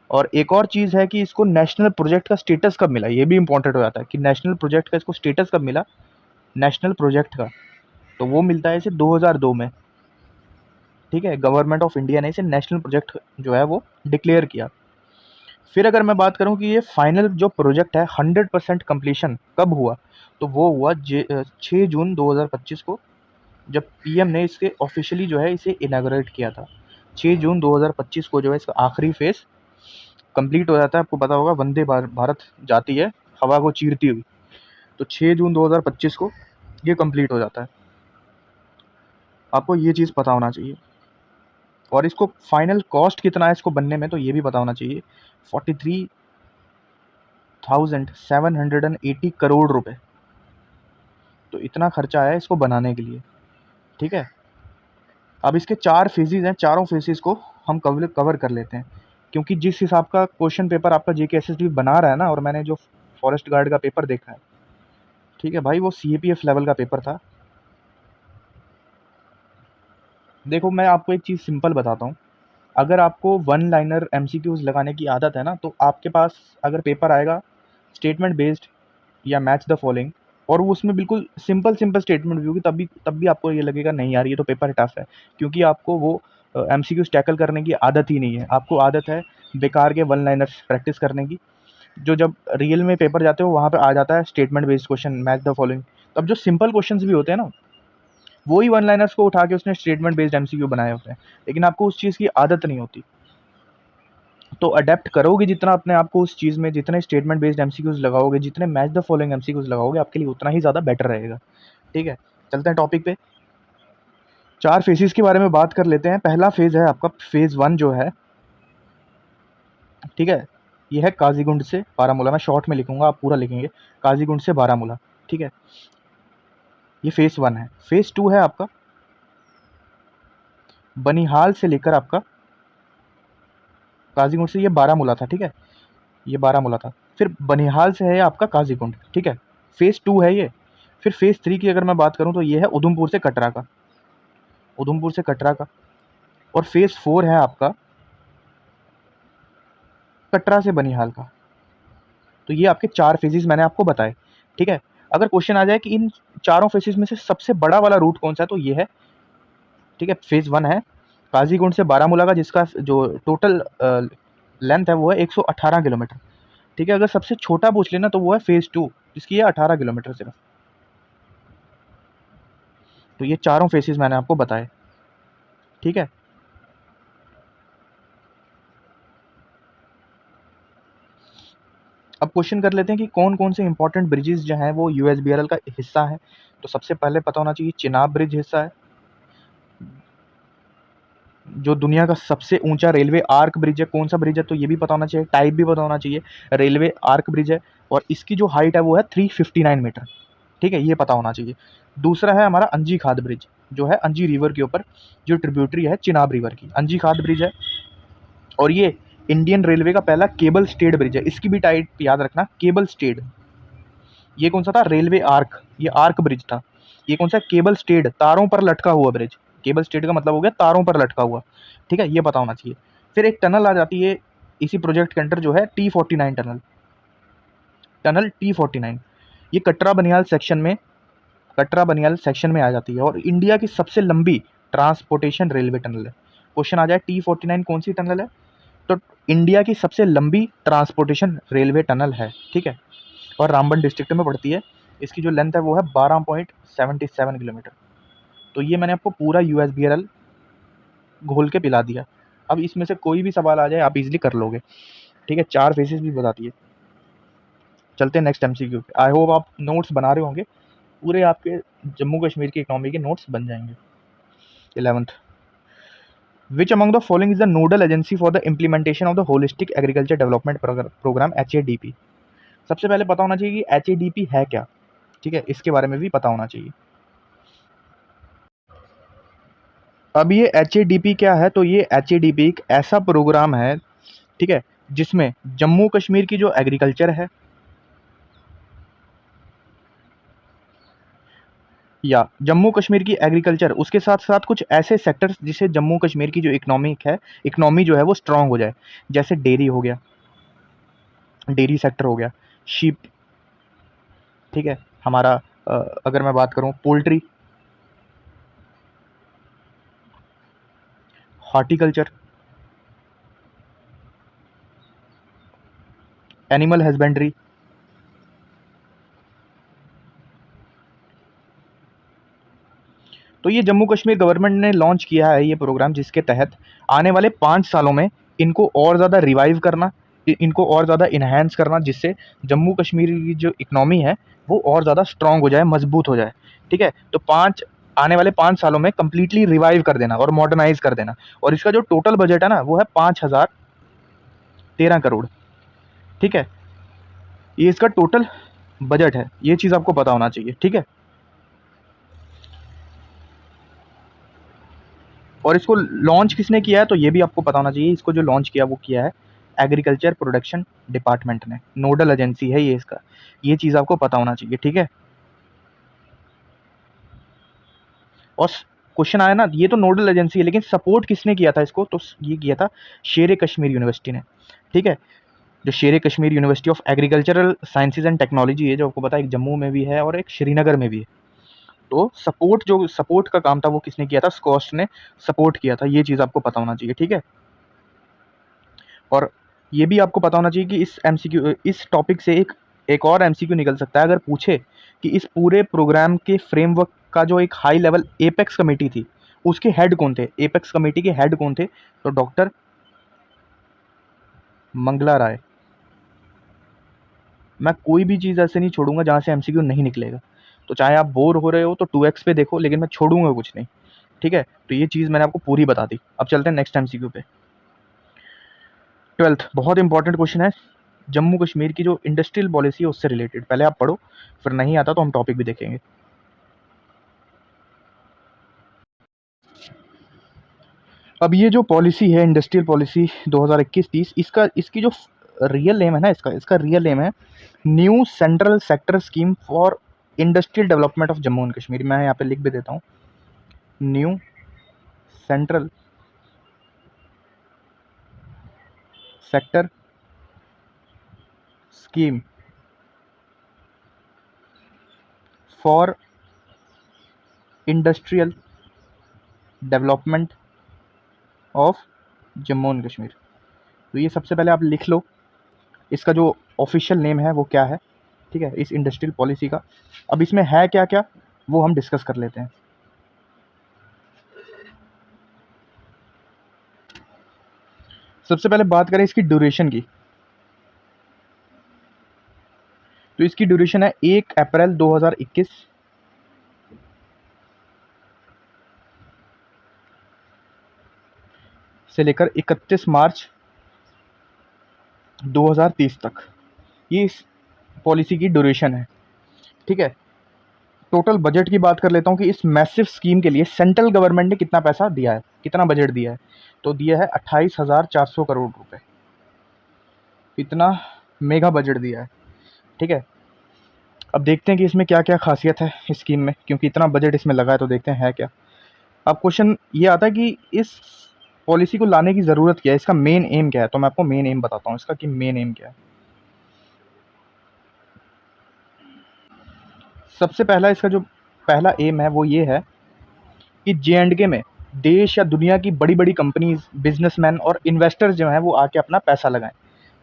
और एक और चीज़ है कि इसको नेशनल प्रोजेक्ट का स्टेटस कब मिला, ये भी इंपॉर्टेंट हो जाता है कि नेशनल प्रोजेक्ट का इसको स्टेटस कब मिला, नेशनल प्रोजेक्ट का। तो वो मिलता है इसे 2002 में, ठीक है। गवर्नमेंट ऑफ इंडिया ने इसे नेशनल प्रोजेक्ट जो है वो डिक्लेयर किया। फिर अगर मैं बात करूं कि ये फाइनल जो प्रोजेक्ट है 100% कंप्लीशन कब हुआ, तो वो हुआ 6 जून 2025 को, जब पीएम ने इसके ऑफिशियली जो है इसे इनाग्रेट किया था। 6 जून 2025 को जो है इसका आखिरी फेज कंप्लीट हो जाता है। आपको पता होगा वंदे भारत जाती है हवा को चीरती हुई, तो 6 जून 2025 को ये कंप्लीट हो जाता है। आपको ये चीज़ पता होना चाहिए। और इसको फाइनल कॉस्ट कितना है इसको बनने में, तो ये भी पता होना चाहिए, 43,780 करोड़ रुपए। तो इतना खर्चा आया इसको बनाने के लिए, ठीक है। अब इसके 4 फेजेज हैं, चारों फेजेज को हम कवर कर लेते हैं, क्योंकि जिस हिसाब का क्वेश्चन पेपर आपका जेके एसएसबी बना रहा है ना, और मैंने जो फॉरेस्ट गार्ड का पेपर देखा है, ठीक है भाई, वो सीएपीएफ लेवल का पेपर था। देखो मैं आपको एक चीज़ सिंपल बताता हूँ, अगर आपको वन लाइनर एमसीक्यूज लगाने की आदत है ना, तो आपके पास अगर पेपर आएगा स्टेटमेंट बेस्ड या मैच द फॉलोइंग, और वो उसमें बिल्कुल सिंपल सिंपल स्टेटमेंट भी होगी, तब भी आपको ये लगेगा नहीं यार ये तो पेपर टफ है, क्योंकि आपको वो एमसीक्यूज टैकल करने की आदत ही नहीं है। आपको आदत है बेकार के वन लाइनर्स प्रैक्टिस करने की, जो जब रियल में पेपर जाते हो वहाँ पे आ जाता है statement based question, match the following. तब जो सिंपल क्वेश्चन भी होते हैं ना, वही वन लाइनर्स को उठा के उसने स्टेटमेंट बेस्ड एमसीक्यू बनाए होते हैं, लेकिन आपको उस चीज़ की आदत नहीं होती। तो अडेप्ट करोगे जितना अपने आप को उस चीज़ में, जितने स्टेटमेंट बेस्ड एमसीक्यूज लगाओगे, जितने मैच द फॉलोइंग एमसीक्यूज लगाओगे, आपके लिए उतना ही ज़्यादा बेटर रहेगा, ठीक है। चलते हैं टॉपिक पे। 4 फेजेस के बारे में बात कर लेते हैं। पहला फेज़ है आपका फेज़ 1 जो है, ठीक है, ये है काजीगुंड से बारामूला। मैं शॉर्ट में लिखूंगा, आप पूरा लिखेंगे, काजीगुंड से बारामूला, ठीक है। ये फेज़ 1 है। फेज़ 2 है आपका बनिहाल से लेकर आपका काजीकुंड से ये बारामूला था, ठीक है, ये बारामूला था। फिर बनिहाल से है आपका काजीकुंड, ठीक है, फेज़ 2 है ये। फिर फेज़ 3 की अगर मैं बात करूँ तो ये है उधमपुर से कटरा का, उधमपुर से कटरा का। और फेज़ 4 है आपका कटरा से बनिहाल का। तो ये आपके 4 फेजेज़ मैंने आपको बताए, ठीक है। अगर क्वेश्चन आ जाए कि इन चारों फेजेज़ में से सबसे बड़ा वाला रूट कौन-सा है, तो ये है, ठीक है, फेज़ 1 है काजीकुंड से बारामूला का, जिसका जो टोटल लेंथ है वो है 118 किलोमीटर, ठीक है। अगर सबसे छोटा पूछ लेना तो वो है फेज़ 2, जिसकी है 18 किलोमीटर सिर्फ। तो ये चारों फेजेज़ मैंने आपको बताए, ठीक है। अब क्वेश्चन कर लेते हैं कि कौन-कौन से इंपॉर्टेंट ब्रिजेस जो हैं वो यूएसबीआरएल का हिस्सा हैं। तो सबसे पहले पता होना चाहिए चिनाब ब्रिज हिस्सा है, जो दुनिया का सबसे ऊंचा रेलवे आर्क ब्रिज है। कौन सा ब्रिज है तो ये भी पता होना चाहिए, टाइप भी पता होना चाहिए। रेलवे आर्क ब्रिज है और इसकी जो हाइट है वो है 359 मीटर, ठीक है, ये पता होना चाहिए। दूसरा है हमारा अंजी खाद ब्रिज, जो है अंजी रिवर के ऊपर, जो ट्रिब्यूटरी है चिनाब रिवर की, अंजी खाद ब्रिज है। और ये इंडियन रेलवे का पहला केबल स्टेड ब्रिज है, इसकी भी टाइप याद रखना, केबल स्टेड। ये कौन सा था, रेलवे आर्क, ये आर्क ब्रिज था। ये कौन सा, केबल स्टेड, तारों पर लटका हुआ ब्रिज। केबल स्टेड का मतलब हो गया तारों पर लटका हुआ, ठीक है, ये पता होना चाहिए। फिर एक टनल आ जाती है इसी प्रोजेक्ट के अंडर, जो है T49 टनल, टनल T49। ये कटरा बनिहाल सेक्शन में, कटरा बनिहाल सेक्शन में आ जाती है और इंडिया की सबसे लंबी ट्रांसपोर्टेशन रेलवे टनल है। क्वेश्चन आ जाए T49 कौन सी टनल है, तो इंडिया की सबसे लंबी ट्रांसपोर्टेशन रेलवे टनल है, ठीक है, और रामबन डिस्ट्रिक्ट में पड़ती है। इसकी जो लेंथ है वो है 12.77 किलोमीटर। तो ये मैंने आपको पूरा यूएसबीआरएल घोल के पिला दिया। अब इसमें से कोई भी सवाल आ जाए आप इजीली कर लोगे, ठीक है, 4 फेसेस भी बता दिए। चलते हैं नेक्स्ट एमसीक्यू पे। आई होप आप नोट्स बना रहे होंगे, पूरे आपके जम्मू कश्मीर की इकोनॉमी के नोट्स बन जाएंगे। 11th, which among the following is the nodal agency for the implementation of the holistic agriculture development programme HADP। सबसे पहले पता होना चाहिए कि HADP है क्या, ठीक है, इसके बारे में भी पता होना चाहिए। अब ये HADP क्या है, तो ये HADP एक ऐसा प्रोग्राम है, ठीक है, जिसमें जम्मू कश्मीर की जो एग्रीकल्चर है या जम्मू कश्मीर की एग्रीकल्चर, उसके साथ साथ कुछ ऐसे सेक्टर्स जिससे जम्मू कश्मीर की जो इकोनॉमिक है, इकोनॉमी जो है वो स्ट्रांग हो जाए। जैसे डेयरी हो गया, डेयरी सेक्टर हो गया, शीप, ठीक है, हमारा अगर मैं बात करूं पोल्ट्री, हॉर्टिकल्चर, एनिमल हस्बेंड्री। तो ये जम्मू कश्मीर गवर्नमेंट ने लॉन्च किया है ये प्रोग्राम, जिसके तहत आने वाले 5 सालों में इनको और ज़्यादा रिवाइव करना, इनको और ज़्यादा इन्हेंस करना, जिससे जम्मू कश्मीर की जो इकोनॉमी है वो और ज़्यादा स्ट्रांग हो जाए, मजबूत हो जाए, ठीक है। तो आने वाले 5 सालों में कम्प्लीटली रिवाइव कर देना और मॉडर्नाइज कर देना। और इसका जो टोटल बजट है ना वो है 5,013 करोड़, ठीक है, ये इसका टोटल बजट है, ये चीज़ आपको पता होना चाहिए, ठीक है। और इसको लॉन्च किसने किया है तो ये भी आपको पता होना चाहिए, इसको जो लॉन्च किया वो किया है एग्रीकल्चर प्रोडक्शन डिपार्टमेंट ने, नोडल एजेंसी है ये इसका, ये चीज़ आपको पता होना चाहिए, ठीक है। और क्वेश्चन आया ना, ये तो नोडल एजेंसी है लेकिन सपोर्ट किसने किया था इसको, तो ये किया था शेर कश्मीर यूनिवर्सिटी ने, ठीक है। जो शेर Kashmir university of agricultural sciences and technology है, जो आपको पता है एक जम्मू में भी है और एक श्रीनगर में भी है। तो सपोर्ट का काम था वो किसने किया था, स्कॉस्ट ने सपोर्ट किया था, ये चीज़ आपको पता होना चाहिए, ठीक है। और ये भी आपको पता होना चाहिए कि इस टॉपिक से एक और एमसीक्यू निकल सकता है, अगर पूछे कि इस पूरे प्रोग्राम के फ्रेमवर्क का जो एक हाई लेवल एपेक्स कमेटी थी, उसके हेड कौन थे, एपेक्स कमेटी के हेड कौन थे, तो डॉक्टर मंगला राय। मैं कोई भी चीज़ ऐसे नहीं छोड़ूंगा जहाँ से एमसीक्यू नहीं निकलेगा। तो चाहे आप बोर हो रहे हो तो 2x पे देखो, लेकिन मैं छोड़ूंगा कुछ नहीं, ठीक है। तो ये चीज़ मैंने आपको पूरी बता दी। अब चलते हैं नेक्स्ट एमसीक्यू पे। 12th, बहुत इंपॉर्टेंट क्वेश्चन है, जम्मू कश्मीर की जो इंडस्ट्रियल पॉलिसी है उससे रिलेटेड, पहले आप पढ़ो, फिर नहीं आता तो हम टॉपिक भी देखेंगे। अब ये जो पॉलिसी है इंडस्ट्रियल पॉलिसी 2021-30, इसकी जो रियल नेम है ना, इसका रियल नेम है new central sector scheme for industrial development of Jammu and Kashmir. मैं यहाँ पे लिख भी देता हूँ, new central sector scheme for industrial development of Jammu and Kashmir. तो ये सबसे पहले आप लिख लो, इसका जो ऑफिशियल नेम है वो क्या है, ठीक है, इस इंडस्ट्रियल पॉलिसी का। अब इसमें है क्या क्या वो हम डिस्कस कर लेते हैं। सबसे पहले बात करें इसकी ड्यूरेशन की, तो इसकी ड्यूरेशन है 1 अप्रैल 2021 से लेकर 31 मार्च 2030 तक, ये इस पॉलिसी की ड्यूरेशन है, ठीक है। टोटल बजट की बात कर लेता हूँ कि इस मैसिव स्कीम के लिए सेंट्रल गवर्नमेंट ने कितना पैसा दिया है, कितना बजट दिया है, तो दिया है 28,400 करोड़ रुपए। इतना मेगा बजट दिया है, ठीक है। अब देखते हैं कि इसमें क्या क्या खासियत है इस स्कीम में, क्योंकि इतना बजट इसमें लगा है, तो देखते हैं है क्या। अब क्वेश्चन ये आता है कि इस पॉलिसी को लाने की ज़रूरत क्या है, इसका मेन एम क्या है, तो मैं आपको मेन एम बताता हूँ इसका कि मेन एम क्या है। सबसे पहला इसका जो पहला एम है वो ये है कि जे.एंड.के में देश या दुनिया की बड़ी बड़ी कंपनीज, बिजनेसमैन और इन्वेस्टर्स जो हैं वो आके अपना पैसा लगाएं,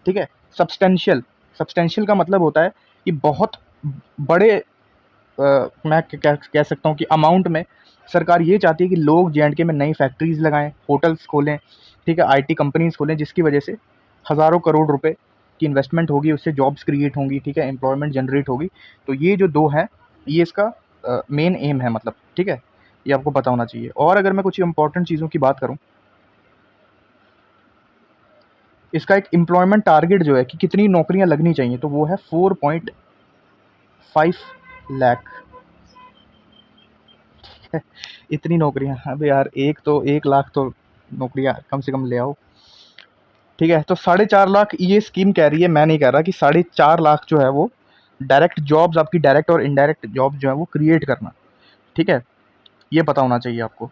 ठीक है। सब्सटेंशियल, सब्सटेंशियल का मतलब होता है कि बहुत बड़े मैं कह सकता हूँ कि अमाउंट में सरकार ये चाहती है कि लोग जे.एंड.के में नई फैक्ट्रीज लगाएं, होटल्स खोलें, ठीक है, आईटी कंपनीज खोलें, जिसकी वजह से हज़ारों करोड़ रुपए की इन्वेस्टमेंट होगी, उससे जॉब्स क्रिएट होंगी, ठीक है, एम्प्लॉयमेंट जनरेट होगी। तो ये जो दो हैं, ये इसका मेन एम है, मतलब, ठीक है, ये आपको पता होना चाहिए। और अगर मैं कुछ इंपॉर्टेंट चीज़ों की बात करूँ, इसका एक एम्प्लॉयमेंट टारगेट जो है कि कितनी नौकरियां लगनी चाहिए, तो वो है 4.5 लाख। इतनी नौकरियां, अब यार 1 लाख तो नौकरियां कम से कम ले आओ, ठीक है। तो 4.5 लाख ये स्कीम कह रही है, मैं नहीं कह रहा, कि 4.5 लाख जो है वो डायरेक्ट जॉब्स, आपकी डायरेक्ट और इनडायरेक्ट जॉब जो है वो क्रिएट करना, ठीक है, ये पता होना चाहिए आपको।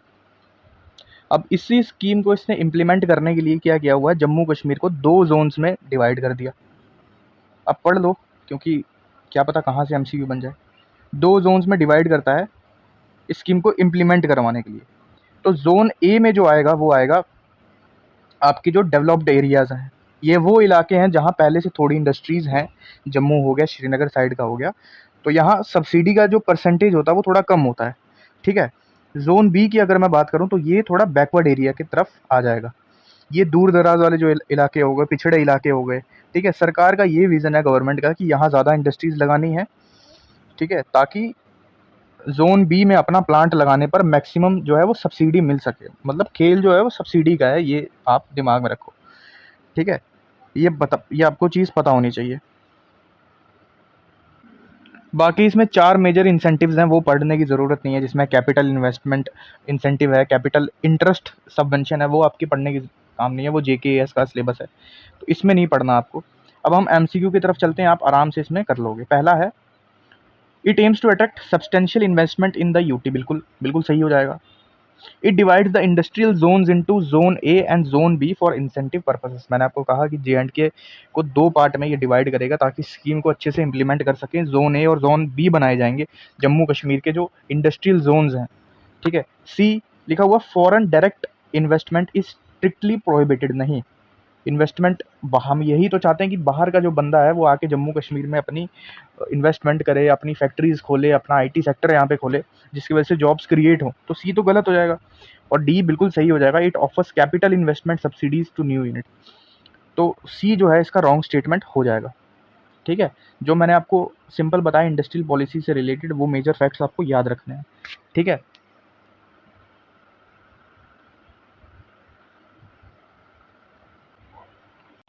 अब इसी स्कीम को इसने इम्प्लीमेंट करने के लिए क्या किया हुआ है, जम्मू कश्मीर को 2 जोन्स में डिवाइड कर दिया। अब पढ़ लो, क्योंकि क्या पता कहाँ से एमसीक्यू बन जाए। 2 जोन्स में डिवाइड करता है इस स्कीम को इम्प्लीमेंट करवाने के लिए। तो जोन ए में जो आएगा वो आएगा आपकी जो डेवलप्ड एरियाज़ हैं, ये वो इलाके हैं जहाँ पहले से थोड़ी इंडस्ट्रीज़ हैं, जम्मू हो गया, श्रीनगर साइड का हो गया, तो यहाँ सब्सिडी का जो परसेंटेज होता है वो थोड़ा कम होता है, ठीक है। जोन बी की अगर मैं बात करूँ तो ये थोड़ा बैकवर्ड एरिया की तरफ आ जाएगा, ये दूर दराज वाले जो इलाके हो गए, पिछड़े इलाके हो गए, ठीक है। सरकार का ये विज़न है गवर्नमेंट का कि यहाँ ज़्यादा इंडस्ट्रीज़ लगानी है, ठीक है, ताकि जोन बी में अपना प्लांट लगाने पर मैक्सिमम जो है वो सब्सिडी मिल सके, मतलब खेल जो है वो सब्सिडी का है, ये आप दिमाग में रखो, ठीक है। ये आपको चीज़ पता होनी चाहिए। बाकी इसमें 4 मेजर इंसेंटिव्स हैं, वो पढ़ने की ज़रूरत नहीं है, जिसमें कैपिटल इन्वेस्टमेंट इंसेंटिव है, कैपिटल इंटरेस्ट सबवेंशन है, वो आपकी पढ़ने की काम नहीं है, वो जेकेएस का सिलेबस है, तो इसमें नहीं पढ़ना आपको। अब हम एमसीक्यू की तरफ चलते हैं, आप आराम से इसमें कर लोगे। पहला है, it aims to attract substantial investment in the UT, बिल्कुल बिल्कुल सही हो जाएगा। It divides the industrial zones into zone A and zone B for incentive purposes. मैंने आपको कहा कि जे.एंड.के को 2 पार्ट में ये डिवाइड करेगा ताकि स्कीम को अच्छे से इंप्लीमेंट कर सकें। जोन ए और जोन बी बनाए जाएंगे जम्मू कश्मीर के जो इंडस्ट्रियल जोन्स हैं, ठीक है। सी लिखा हुआ, foreign direct investment is strictly prohibited, नहीं, इन्वेस्टमेंट, हम यही तो चाहते हैं कि बाहर का जो बंदा है वो आके जम्मू कश्मीर में अपनी इन्वेस्टमेंट करे, अपनी फैक्ट्रीज खोले, अपना आईटी सेक्टर यहाँ पे खोले, जिसकी वजह से जॉब्स क्रिएट हो। तो सी तो गलत हो जाएगा और डी बिल्कुल सही हो जाएगा, it offers capital investment subsidies to new unit. तो सी जो है इसका रॉन्ग स्टेटमेंट हो जाएगा, ठीक है। जो मैंने आपको सिंपल बताया इंडस्ट्रियल पॉलिसी से रिलेटेड, वो मेजर फैक्ट्स आपको याद रखने हैं, ठीक है।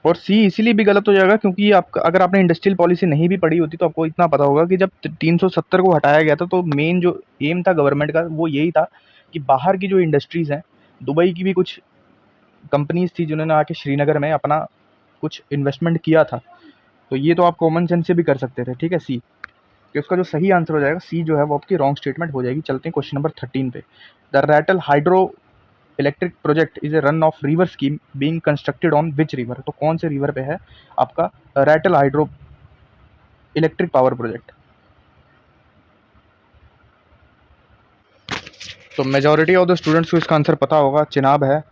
और सी इसीलिए भी गलत हो जाएगा क्योंकि आप, अगर आपने इंडस्ट्रियल पॉलिसी नहीं भी पढ़ी होती तो आपको इतना पता होगा कि जब 370 को हटाया गया था तो मेन जो एम था गवर्नमेंट का वो यही था कि बाहर की जो इंडस्ट्रीज़ हैं, दुबई की भी कुछ कंपनीज थी जिन्होंने आके श्रीनगर में अपना कुछ इन्वेस्टमेंट किया था। तो ये तो आप कॉमन सेंस से भी कर सकते थे, ठीक है। सी कि उसका जो सही आंसर हो जाएगा, सी जो है वो आपकी रॉन्ग स्टेटमेंट हो जाएगी। चलते हैं क्वेश्चन नंबर 13 पे। The Ratle hydro electric project is a run of river scheme being constructed on which river. तो कौन से रिवर पे है आपका Ratle hydro electric power project? तो मेजोरिटी ऑफ द स्टूडेंट्स को इसका आंसर पता होगा, चिनाब है।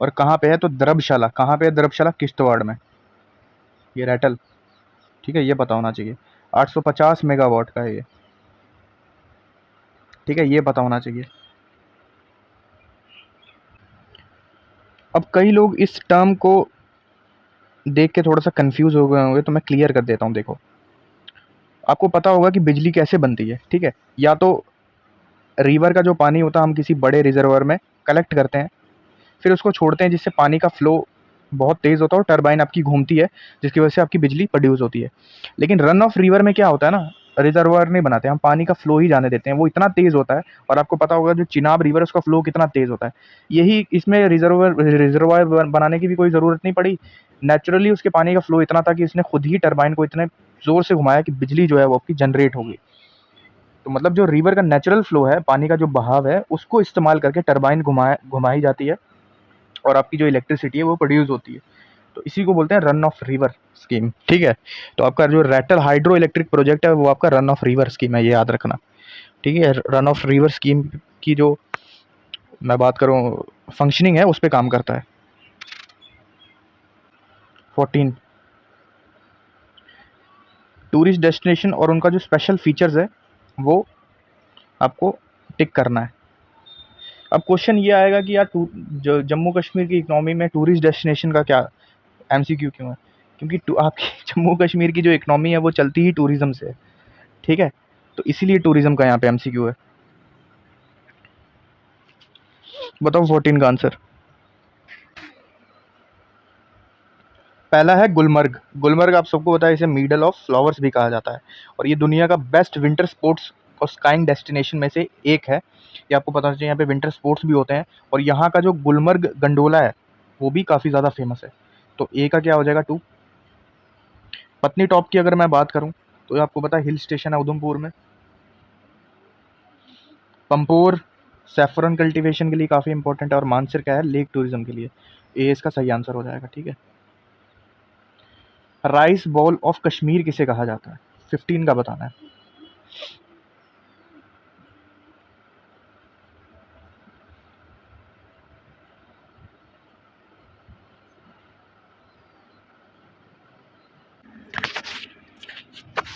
और कहाँ पे है? तो द्रबशाला। कहाँ पे है द्रबशाला? किश्तवाड़ में ये रैटल, ठीक है, ये पता होना चाहिए। 850 मेगावाट का है ये, ठीक है, ये पता होना चाहिए। अब कई लोग इस टर्म को देख के थोड़ा सा कंफ्यूज हो गए होंगे, तो मैं क्लियर कर देता हूँ। देखो, आपको पता होगा कि बिजली कैसे बनती है, ठीक है। या तो रिवर का जो पानी होता है हम किसी बड़े रिजर्वर में कलेक्ट करते हैं, फिर उसको छोड़ते हैं, जिससे पानी का फ्लो बहुत तेज़ होता है और टरबाइन आपकी घूमती है, जिसकी वजह से आपकी बिजली प्रोड्यूस होती है। लेकिन रन ऑफ रिवर में क्या होता है ना, रिजर्वर नहीं बनाते हम, पानी का फ्लो ही जाने देते हैं, वो इतना तेज़ होता है। और आपको पता होगा जो चिनाब रिवर है उसका फ्लो कितना तेज़ होता है। यही इसमें रिजर्वर बनाने की भी कोई ज़रूरत नहीं पड़ी। नेचुरली उसके पानी का फ्लो इतना था कि इसने खुद ही टरबाइन को इतने ज़ोर से घुमाया कि बिजली जो है वो आपकी जनरेट होगी। तो मतलब जो रिवर का नेचुरल फ्लो है, पानी का जो बहाव है, उसको इस्तेमाल करके टरबाइन घुमाई जाती है और आपकी जो इलेक्ट्रिसिटी है वो प्रोड्यूस होती है। तो इसी को बोलते हैं रन ऑफ रिवर स्कीम, ठीक है। तो आपका जो रैटल हाइड्रो इलेक्ट्रिक प्रोजेक्ट है वो आपका रन ऑफ रिवर स्कीम है, ये याद रखना, ठीक है। रन ऑफ रिवर स्कीम की जो मैं बात करूँ फंक्शनिंग है, उस पर काम करता है। 14, टूरिस्ट डेस्टिनेशन और उनका जो स्पेशल फीचर्स है वो आपको टिक करना है। अब क्वेश्चन ये आएगा कि यार जो जम्मू कश्मीर की इकोनॉमी में टूरिस्ट डेस्टिनेशन का क्या एमसीक्यू क्यों है? क्योंकि आपकी जम्मू कश्मीर की जो इकोनॉमी है वो चलती ही टूरिज्म से है, ठीक है। तो इसीलिए टूरिज्म का यहाँ पे एमसीक्यू है। बताओ 14 का आंसर। पहला है गुलमर्ग। गुलमर्ग आप सबको पता है, इसे मिडल ऑफ फ्लावर्स भी कहा जाता है और ये दुनिया का बेस्ट विंटर स्पोर्ट्स और स्काइंग डेस्टिनेशन में से एक है। ये आपको पता चाहिए, यहाँ पे विंटर स्पोर्ट्स भी होते हैं और यहाँ का जो गुलमर्ग गंडोला है वो भी काफ़ी ज़्यादा फेमस है। तो ए का क्या हो जाएगा? 2। पत्नी टॉप की अगर मैं बात करूँ तो आपको पता है हिल स्टेशन है उधमपुर में। पंपोर सैफरन कल्टीवेशन के लिए काफ़ी इंपॉर्टेंट है और मानसर क्या है? लेक टूरिज्म के लिए। ए इसका सही आंसर हो जाएगा, ठीक है। राइस बॉल ऑफ कश्मीर किसे कहा जाता है? 15 का बताना है।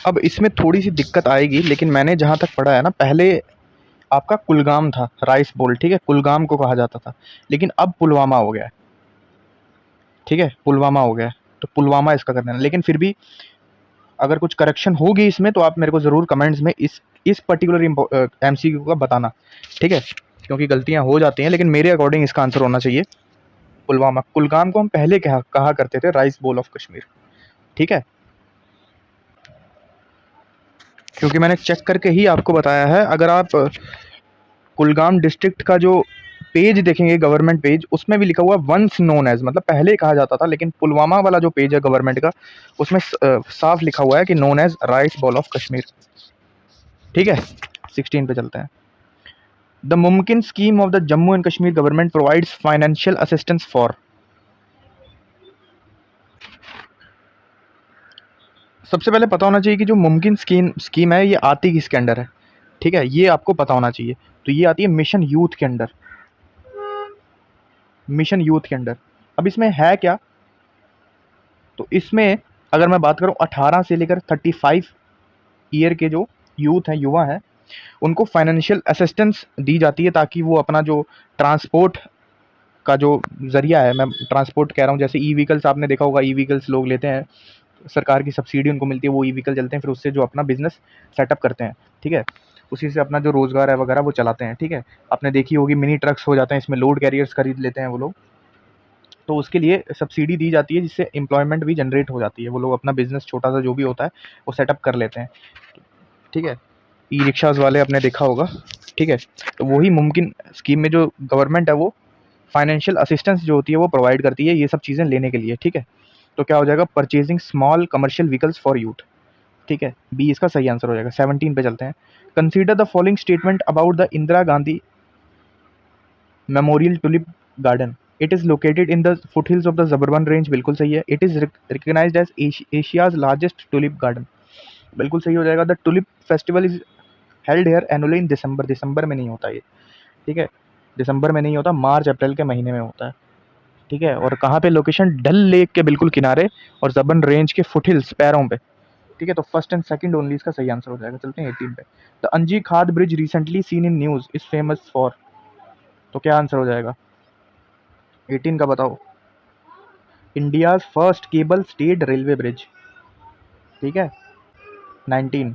अब इसमें थोड़ी सी दिक्कत आएगी, लेकिन मैंने जहाँ तक पढ़ा है ना, पहले आपका कुलगाम था राइस बोल, ठीक है, कुलगाम को कहा जाता था, लेकिन अब पुलवामा हो गया है, ठीक है, पुलवामा हो गया है। तो पुलवामा इसका कर देना। लेकिन फिर भी अगर कुछ करेक्शन होगी इसमें तो आप मेरे को ज़रूर कमेंट्स में इस पर्टिकुलर एमसीक्यू का बताना, ठीक है, क्योंकि गलतियाँ हो जाती हैं। लेकिन मेरे अकॉर्डिंग इसका आंसर होना चाहिए पुलवामा। कुलगाम को हम पहले कहा करते थे राइस बोल ऑफ कश्मीर, ठीक है, क्योंकि मैंने चेक करके ही आपको बताया है। अगर आप कुलगाम डिस्ट्रिक्ट का जो पेज देखेंगे, गवर्नमेंट पेज, उसमें भी लिखा हुआ वंस नोन एज, मतलब पहले कहा जाता था। लेकिन पुलवामा वाला जो पेज है गवर्नमेंट का, उसमें साफ लिखा हुआ है कि known as rice bowl of Kashmir, ठीक है। 16 पे चलते हैं। The Mumkin scheme of the Jammu and Kashmir government provides financial assistance for. सबसे पहले पता होना चाहिए कि जो मुमकिन स्कीम है ये आती किसके अंडर है, ठीक है, ये आपको पता होना चाहिए। तो ये आती है मिशन यूथ के अंडर, मिशन यूथ के अंडर। अब इसमें है क्या? तो इसमें अगर मैं बात करूं 18 से लेकर 35 ईयर के जो यूथ हैं, युवा हैं, उनको फाइनेंशियल असिस्टेंस दी जाती है ताकि वो अपना जो ट्रांसपोर्ट का जो ज़रिया है, मैं ट्रांसपोर्ट कह रहा हूँ, जैसे ई व्हीकल्स आपने देखा होगा, ई व्हीकल्स लोग लेते हैं, सरकार की सब्सिडी उनको मिलती है, वो ई व्हीकल चलते हैं, फिर उससे जो अपना बिजनेस सेटअप करते हैं, ठीक है, उसी से अपना जो रोज़गार है वगैरह वो चलाते हैं, ठीक है। आपने देखी होगी मिनी ट्रक्स हो जाते हैं, इसमें लोड कैरियर्स खरीद लेते हैं वो लोग। तो उसके लिए सब्सिडी दी जाती है जिससे एम्प्लॉयमेंट भी जनरेट हो जाती है, वो लोग अपना बिजनेस छोटा सा जो भी होता है वो सेटअप कर लेते हैं, ठीक है। ई रिक्शाज वाले आपने देखा होगा, ठीक है। तो वही मुमकिन स्कीम में जो गवर्नमेंट है वो फाइनेंशियल असिस्टेंस जो होती है वो प्रोवाइड करती है ये सब चीज़ें लेने के लिए, ठीक है। तो क्या हो जाएगा, purchasing small commercial vehicles for youth, ठीक है, बी इसका सही आंसर हो जाएगा। 17 पे चलते हैं। Consider the following statement about the Indira Gandhi memorial tulip garden. It is located in the foothills of the Zabarwan range, बिल्कुल सही है। It is recognised as Asia's largest tulip garden, बिल्कुल सही हो जाएगा। The tulip festival is held here annually in December, दिसंबर में नहीं होता ये, ठीक है, दिसंबर में नहीं होता, मार्च अप्रैल के महीने में होता है, ठीक है। और कहाँ पे लोकेशन, डल लेक के बिल्कुल किनारे और जबन रेंज के फुटहिल्स पैरों पे, ठीक है। तो फर्स्ट एंड सेकंड ओनली इसका सही आंसर हो जाएगा। चलते हैं 18 पे। The Anji Khad bridge recently seen in news is famous for, तो क्या आंसर हो जाएगा 18 का, बताओ। India's first cable stayed railway bridge, ठीक है। 19,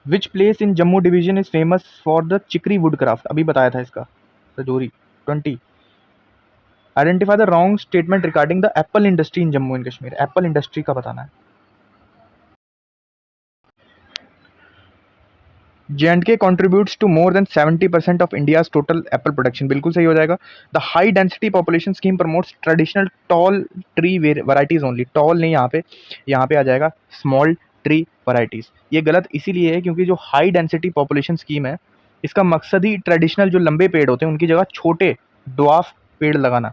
which place in Jammu division is famous for the Chikri wood craft, अभी बताया था इसका, Rajouri. 20, identify the wrong statement regarding the apple industry in Jammu and Kashmir, apple industry का बताना है। J&K contributes to more than 70% of India's total apple production, बिल्कुल सही हो जाएगा। The high density population scheme promotes traditional tall tree varieties only, tall नहीं यहाँ पे आ जाएगा small tree varieties। ये गलत इसीलिए है क्योंकि जो हाई डेंसिटी पॉपुलेशन स्कीम है इसका मकसद ही ट्रेडिशनल जो लंबे पेड़ होते हैं उनकी जगह छोटे ड्वार्फ पेड़ लगाना।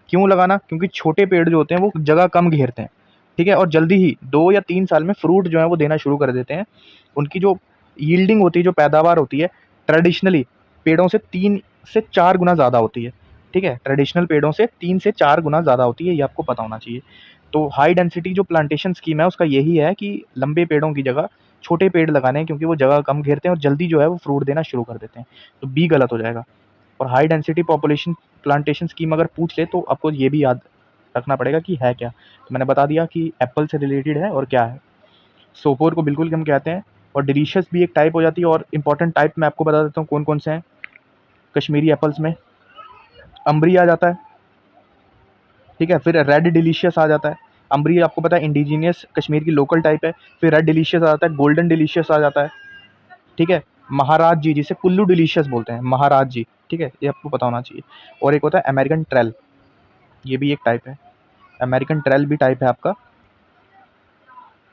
क्यों लगाना, क्योंकि छोटे पेड़ जो होते हैं वो जगह कम घेरते हैं, ठीक है, और जल्दी ही 2 या 3 साल में फ्रूट जो है वो देना शुरू कर देते हैं। उनकी जो यील्डिंग होती है, जो पैदावार होती है, ट्रेडिशनली पेड़ों से 3 से 4 गुना ज़्यादा होती है, ठीक है। ट्रेडिशनल पेड़ों से 3 से 4 गुना ज़्यादा होती है, ये आपको पता होना चाहिए। तो हाई डेंसिटी जो प्लांटेशन स्कीम है उसका यही है कि लंबे पेड़ों की जगह छोटे पेड़ लगाने हैं, क्योंकि वो जगह कम घेरते हैं और जल्दी जो है वो फ्रूट देना शुरू कर देते हैं। तो बी गलत हो जाएगा। और high density population plantation scheme अगर पूछ ले तो आपको ये भी याद रखना पड़ेगा कि है क्या। तो मैंने बता दिया कि एप्पल से रिलेटेड है और क्या है। सोपोर को बिल्कुल हम कहते हैं, और डिलीशियस भी एक टाइप हो जाती है। और इंपॉर्टेंट टाइप मैं आपको बता देता हूँ कौन कौन से हैं कश्मीरी एप्पल्स में। अम्बरी आ जाता है, ठीक है, फिर रेड डिलीशियस आ जाता है। अम्बरी आपको पता है इंडिजीनियस कश्मीर की लोकल टाइप है। फिर रेड डिलीशियस आ जाता है, गोल्डन डिलीशियस आ जाता है, ठीक है। महाराज जी, जिसे कुल्लू डिलीशियस बोलते हैं, महाराज जी, ठीक है, ये आपको पता होना चाहिए। और एक होता है अमेरिकन ट्रेल, ये भी एक टाइप है, अमेरिकन ट्रेल भी टाइप है आपका,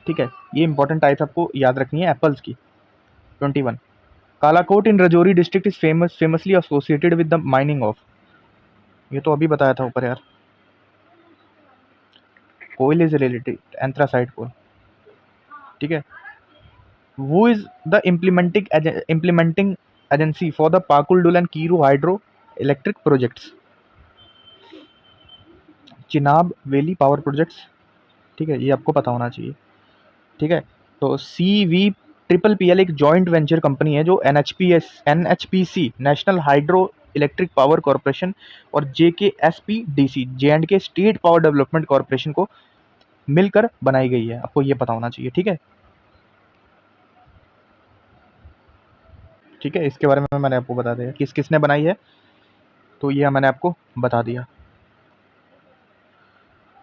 ठीक है। ये इंपॉर्टेंट टाइप्स आपको याद रखनी है एप्पल्स की। 21, Kalakot in Rajouri district is famously associated with the mining of, ये तो अभी बताया था ऊपर यार, कोयल इज रिलेटेड एंथ्रासाइट कोल, ठीक है। वो is the implementing agency for the Pakal Dul and Kiru hydro electric projects, Chenab valley power projects, ठीक है, ये आपको पता होना चाहिए, ठीक है। तो CVPPL एक जॉइंट वेंचर कंपनी है जो NHPC national hydro electric power corporation और JKSPDC J&K state power development corporation को मिलकर बनाई गई है, आपको ये पता होना चाहिए, ठीक है। ठीक है, इसके बारे में मैंने आपको बता दिया किस किसने बनाई है, तो ये मैंने आपको बता दिया,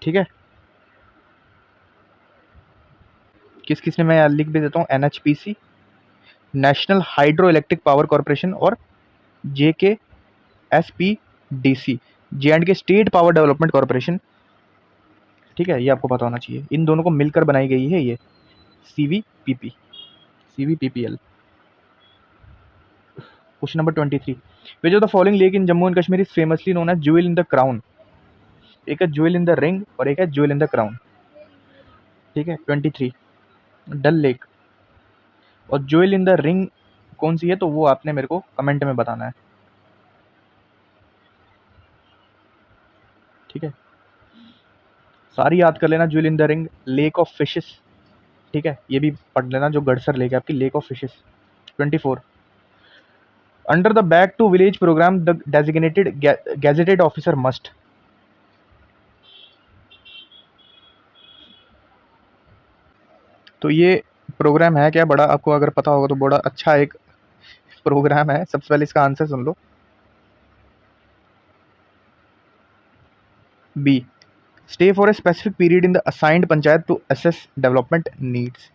ठीक है। किस किसने, मैं लिख भी देता हूँ, NHPC national hydro electric power corporation और JKSPDC J&K state power development corporation, ठीक है, ये आपको पता होना चाहिए। इन दोनों को मिलकर बनाई गई है ये CVPPL। Question number 23, which of the following lake in Jammu and Kashmir is famously known as jewel in the crown, एक है ज्वेल इन द रिंग और एक है ज्वेल इन द क्राउन, ठीक है। 23, डल लेक और ज्वेल इन द रिंग कौन सी है, तो वो आपने मेरे को कमेंट में बताना है, ठीक है। सारी याद कर लेना, jewel in the ring, lake of fishes, ठीक है, ये भी पढ़ लेना जो गड़सर लेक है आपकी, lake of fishes. 24, under the back to village programme the designated gazetted officer must, तो ये प्रोग्राम है क्या, बड़ा आपको अगर पता होगा तो बड़ा अच्छा एक प्रोग्राम है। सबसे पहले इसका आंसर सुन लो, B, stay for a specific period in the assigned panchayat to assess development needs.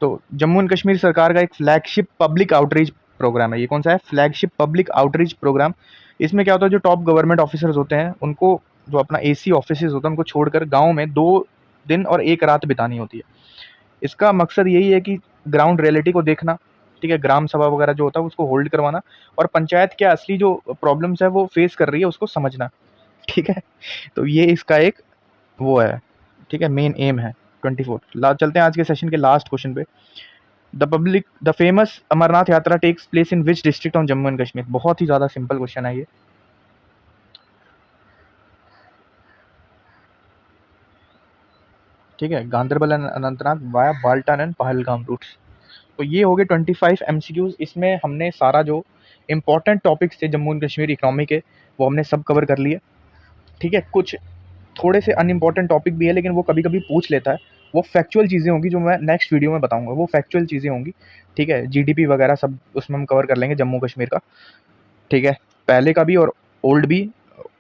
तो जम्मू एंड कश्मीर सरकार का एक फ्लैगशिप पब्लिक आउटरीच प्रोग्राम है। ये कौन सा है? Flagship public outreach programme. इसमें क्या होता है, जो टॉप गवर्नमेंट ऑफिसर्स होते हैं उनको, जो अपना एसी ऑफिसेज होता है उनको छोड़कर गाँव में 2 दिन और 1 रात बितानी होती है। इसका मकसद यही है कि ग्राउंड रियलिटी को देखना, ठीक है, ग्राम सभा वगैरह जो होता है उसको होल्ड करवाना, और पंचायत क्या असली जो प्रॉब्लम्स है वो फेस कर रही है उसको समझना, ठीक है। तो ये इसका एक वो है, ठीक है, मेन एम है। 24 चलते हैं आज के सेशन के लास्ट क्वेश्चन पे। The famous Amarnath Yatra takes place in which district on Jammu and Kashmir? बहुत ही ज़्यादा सिंपल क्वेश्चन है ये। ठीक है, Ganderbal and Anantnag via Baltal and Pahalgam routes. तो ये हो गए 25 एमसीक्यूज। इसमें हमने सारा जो इंपॉर्टेंट टॉपिक्स थे जम्मू एंड कश्मीर इकोनॉमी के वो हमने सब कवर कर लिए, ठीक है। कुछ थोड़े से अनइम्पॉर्टेंट टॉपिक भी है लेकिन वो कभी कभी पूछ लेता है, वो फैक्चुअल चीज़ें होंगी जो मैं नेक्स्ट वीडियो में बताऊंगा, वो फैक्चुअल चीज़ें होंगी, ठीक है। जीडीपी वगैरह सब उसमें हम कवर कर लेंगे जम्मू कश्मीर का, ठीक है। पहले का भी और ओल्ड भी,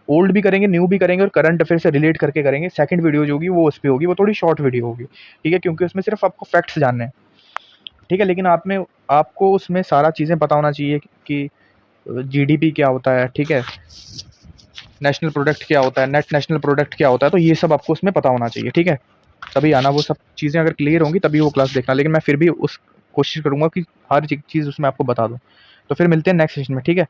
ओल्ड भी करेंगे, न्यू भी करेंगे और करंट अफेयर से रिलेट करके करेंगे। सेकंड वीडियो जो होगी वो उस पर होगी, वो थोड़ी शॉर्ट वीडियो होगी, ठीक है, क्योंकि उसमें सिर्फ आपको फैक्ट्स जानने हैं, ठीक है। लेकिन आपको उसमें सारा चीज़ें पता होना चाहिए कि जीडीपी क्या होता है, ठीक है, नेशनल प्रोडक्ट क्या होता है, नेट नेशनल प्रोडक्ट क्या होता है, तो ये सब आपको उसमें पता होना चाहिए, ठीक है। तभी आना, वो सब चीज़ें अगर क्लियर होंगी तभी वो क्लास देखना, लेकिन मैं फिर भी उस कोशिश करूँगा कि हर चीज़ उसमें आपको बता दूँ। तो फिर मिलते हैं नेक्स्ट सेशन में, ठीक है।